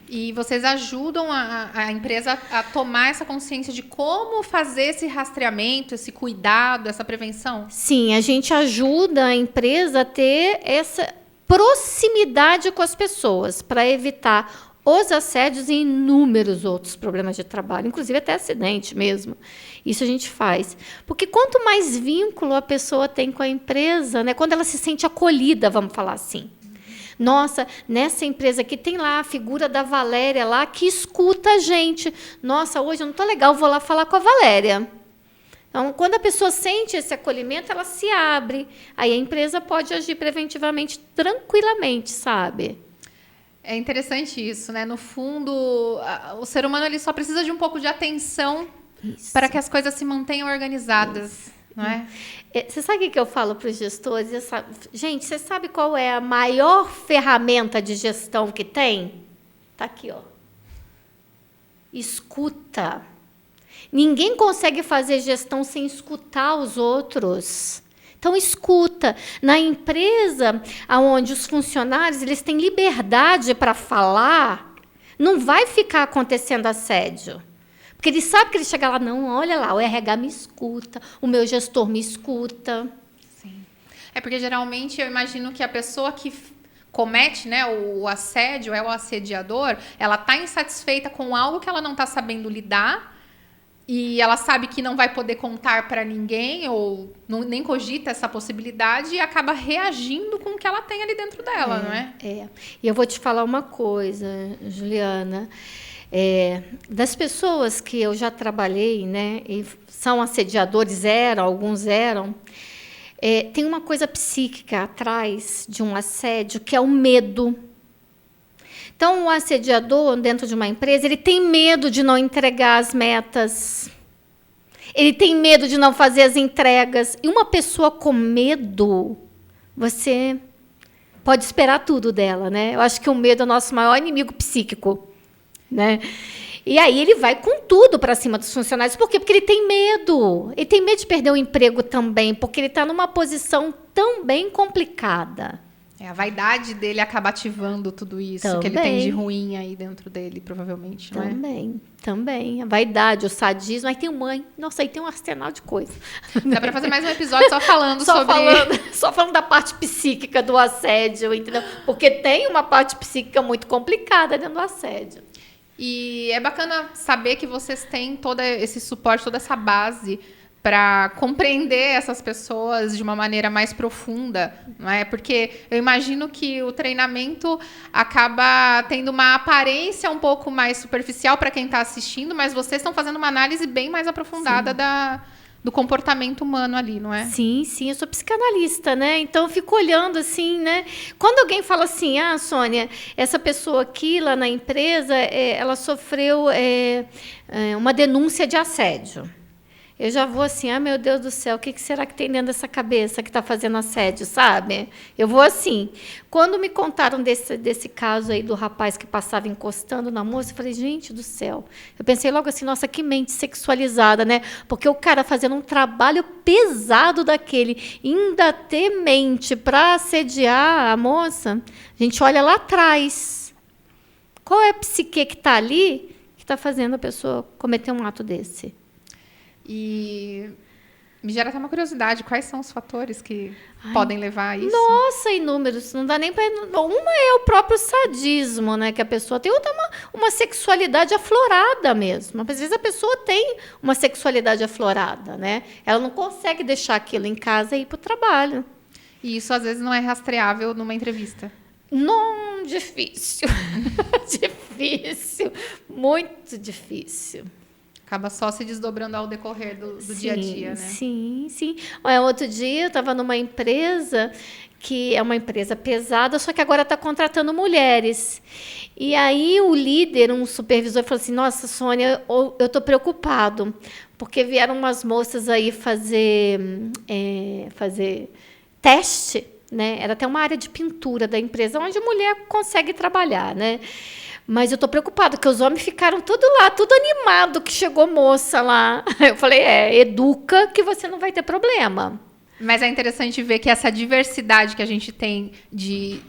E vocês ajudam a empresa a tomar essa consciência de como fazer esse rastreamento, esse cuidado, essa prevenção? Sim, a gente ajuda a empresa a ter essa proximidade com as pessoas para evitar os assédios e inúmeros outros problemas de trabalho, inclusive até acidente mesmo. Isso a gente faz. Porque quanto mais vínculo a pessoa tem com a empresa, né, quando ela se sente acolhida, vamos falar assim. Nossa, nessa empresa aqui tem lá a figura da Valéria lá que escuta a gente. Nossa, hoje eu não estou legal, vou lá falar com a Valéria. Então, quando a pessoa sente esse acolhimento, ela se abre. Aí a empresa pode agir preventivamente, tranquilamente, sabe? É interessante isso, né? No fundo, o ser humano ele só precisa de um pouco de atenção para que as coisas se mantenham organizadas. Não é? Você sabe o que eu falo para os gestores? Gente, você sabe qual é a maior ferramenta de gestão que tem? Está aqui, ó. Escuta. Ninguém consegue fazer gestão sem escutar os outros. Então, escuta. Na empresa onde os funcionários eles têm liberdade para falar, não vai ficar acontecendo assédio. Porque ele sabe que ele chega lá, não, olha lá, o RH me escuta, o meu gestor me escuta. Sim. É porque, geralmente, eu imagino que a pessoa que comete, né, o assédio, é o assediador, ela está insatisfeita com algo que ela não está sabendo lidar e ela sabe que não vai poder contar para ninguém ou nem cogita essa possibilidade e acaba reagindo com o que ela tem ali dentro dela, não é? É. E eu vou te falar uma coisa, Juliana. Das pessoas que eu já trabalhei, né, e são assediadores, alguns eram, tem uma coisa psíquica atrás de um assédio, que é o medo. Então, o assediador, dentro de uma empresa, ele tem medo de não entregar as metas, ele tem medo de não fazer as entregas. E uma pessoa com medo, você pode esperar tudo dela, né? Eu acho que o medo é o nosso maior inimigo psíquico. Né? E aí ele vai com tudo para cima dos funcionários. Por quê? Porque ele tem medo. Ele tem medo de perder o emprego também, porque ele está numa posição tão bem complicada. A vaidade dele acaba ativando tudo isso também. Que ele tem de ruim aí dentro dele, provavelmente, não é? Também. A vaidade, o sadismo. Aí tem mãe. Nossa, aí tem um arsenal de coisa. Dá para fazer mais um episódio só falando sobre... Só falando da parte psíquica do assédio, entendeu? Porque tem uma parte psíquica muito complicada dentro do assédio. E é bacana saber que vocês têm todo esse suporte, toda essa base para compreender essas pessoas de uma maneira mais profunda, não é? Porque eu imagino que o treinamento acaba tendo uma aparência um pouco mais superficial para quem está assistindo, mas vocês estão fazendo uma análise bem mais aprofundada do comportamento humano ali, não é? Sim, eu sou psicanalista, né? Então eu fico olhando assim, né? Quando alguém fala assim, Sônia, essa pessoa aqui lá na empresa, ela sofreu uma denúncia de assédio. eu já vou assim, meu Deus do céu, o que será que tem dentro dessa cabeça que está fazendo assédio, sabe? Eu vou assim. Quando me contaram desse caso aí do rapaz que passava encostando na moça, eu falei, gente do céu. Eu pensei logo assim, nossa, que mente sexualizada, né? Porque o cara fazendo um trabalho pesado daquele, ainda ter mente para assediar a moça, a gente olha lá atrás. Qual é a psique que está ali que está fazendo a pessoa cometer um ato desse? E me gera até uma curiosidade, quais são os fatores que podem levar a isso? Nossa, inúmeros, não dá nem para... Uma é o próprio sadismo, né, que a pessoa tem, outra uma sexualidade aflorada mesmo. Às vezes a pessoa tem uma sexualidade aflorada, né? Ela não consegue deixar aquilo em casa e ir para o trabalho. E isso às vezes não é rastreável numa entrevista. Não, difícil. Difícil, muito difícil. Acaba só se desdobrando ao decorrer do dia a dia, né? Sim, sim. Outro dia eu estava numa empresa que é uma empresa pesada, só que agora está contratando mulheres. E aí o líder, um supervisor, falou assim, nossa, Sônia, eu estou preocupado, porque vieram umas moças aí fazer teste, né? Era até uma área de pintura da empresa, onde a mulher consegue trabalhar, né? Mas eu estou preocupada, porque os homens ficaram tudo lá, tudo animado, que chegou moça lá. Eu falei, educa que você não vai ter problema. Mas é interessante ver que essa diversidade que a gente tem de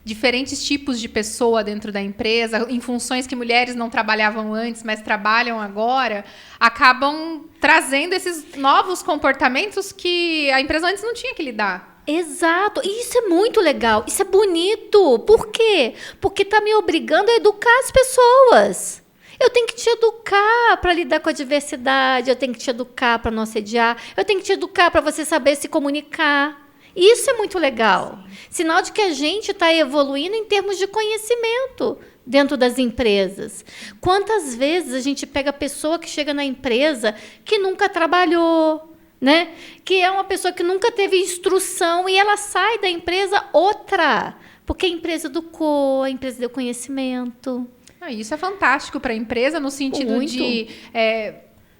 diferentes tipos de pessoa dentro da empresa, em funções que mulheres não trabalhavam antes, mas trabalham agora, acabam trazendo esses novos comportamentos que a empresa antes não tinha que lidar. Exato. E isso é muito legal. Isso é bonito. Por quê? Porque está me obrigando a educar as pessoas. Eu tenho que te educar para lidar com a diversidade. Eu tenho que te educar para não assediar. Eu tenho que te educar para você saber se comunicar. Isso é muito legal. Sinal de que a gente está evoluindo em termos de conhecimento dentro das empresas. Quantas vezes a gente pega a pessoa que chega na empresa que nunca trabalhou, né? Que é uma pessoa que nunca teve instrução e ela sai da empresa outra, porque a empresa educou, a empresa deu conhecimento. Isso é fantástico para a empresa no sentido de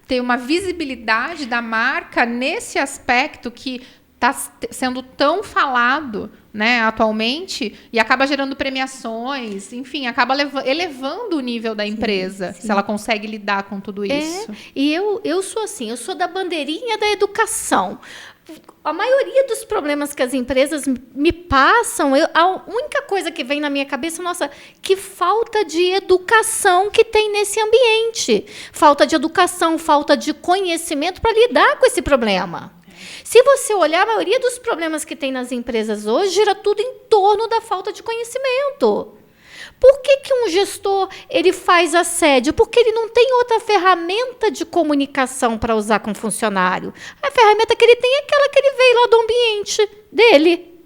ter uma visibilidade da marca nesse aspecto que está sendo tão falado, né, atualmente, e acaba gerando premiações, enfim, acaba elevando o nível da empresa, se ela consegue lidar com tudo isso. E eu sou assim, eu sou da bandeirinha da educação. A maioria dos problemas que as empresas me passam, a única coisa que vem na minha cabeça, nossa, que falta de educação que tem nesse ambiente. Falta de educação, falta de conhecimento para lidar com esse problema. Se você olhar, a maioria dos problemas que tem nas empresas hoje gira tudo em torno da falta de conhecimento. Por que um gestor ele faz assédio? Porque ele não tem outra ferramenta de comunicação para usar com o funcionário. A ferramenta que ele tem é aquela que ele veio lá do ambiente dele.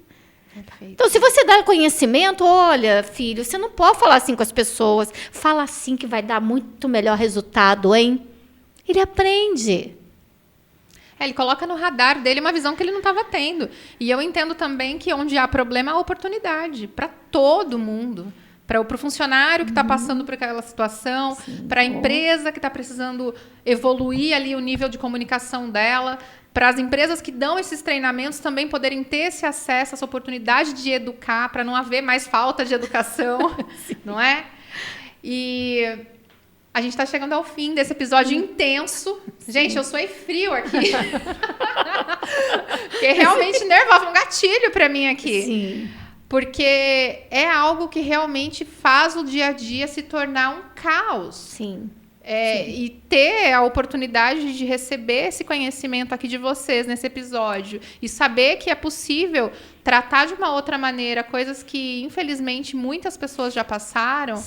Perfeito. Então, se você dá conhecimento, olha, filho, você não pode falar assim com as pessoas. Fala assim que vai dar muito melhor resultado, hein? Ele aprende. Ele coloca no radar dele uma visão que ele não estava tendo. E eu entendo também que onde há problema, há oportunidade para todo mundo. Para o funcionário que está passando por aquela situação, para a empresa que está precisando evoluir ali o nível de comunicação dela, para as empresas que dão esses treinamentos também poderem ter esse acesso, essa oportunidade de educar, para não haver mais falta de educação, não é? E a gente está chegando ao fim desse episódio intenso. Gente, eu suei frio aqui. Fiquei realmente nervosa, um gatilho para mim aqui. Sim. Porque é algo que realmente faz o dia a dia se tornar um caos. Sim. E ter a oportunidade de receber esse conhecimento aqui de vocês nesse episódio e saber que é possível tratar de uma outra maneira coisas que, infelizmente, muitas pessoas já passaram,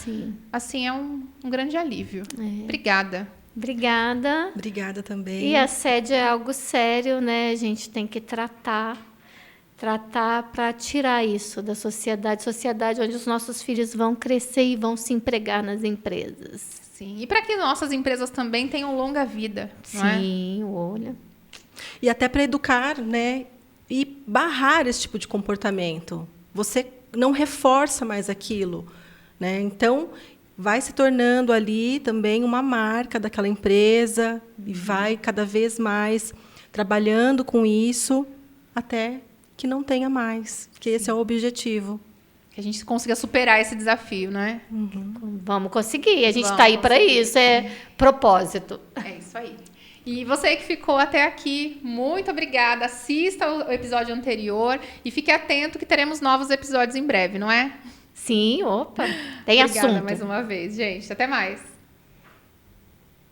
assim, é um grande alívio. Obrigada. Obrigada. Obrigada também. E assédio é algo sério, né? A gente tem que tratar para tirar isso da sociedade onde os nossos filhos vão crescer e vão se empregar nas empresas. Sim, e para que nossas empresas também tenham longa vida, não é? Sim, olha. E até para educar, né, e barrar esse tipo de comportamento. Você não reforça mais aquilo, né? Então, vai se tornando ali também uma marca daquela empresa e vai cada vez mais trabalhando com isso até que não tenha mais, que esse é o objetivo. Que a gente consiga superar esse desafio, não é? Vamos conseguir. A gente Vamos está aí para conseguir. isso. É propósito. É isso aí. E você que ficou até aqui, muito obrigada. Assista o episódio anterior e fique atento que teremos novos episódios em breve, não é? Sim, opa. Tem Obrigada assunto. mais uma vez, gente. Até mais.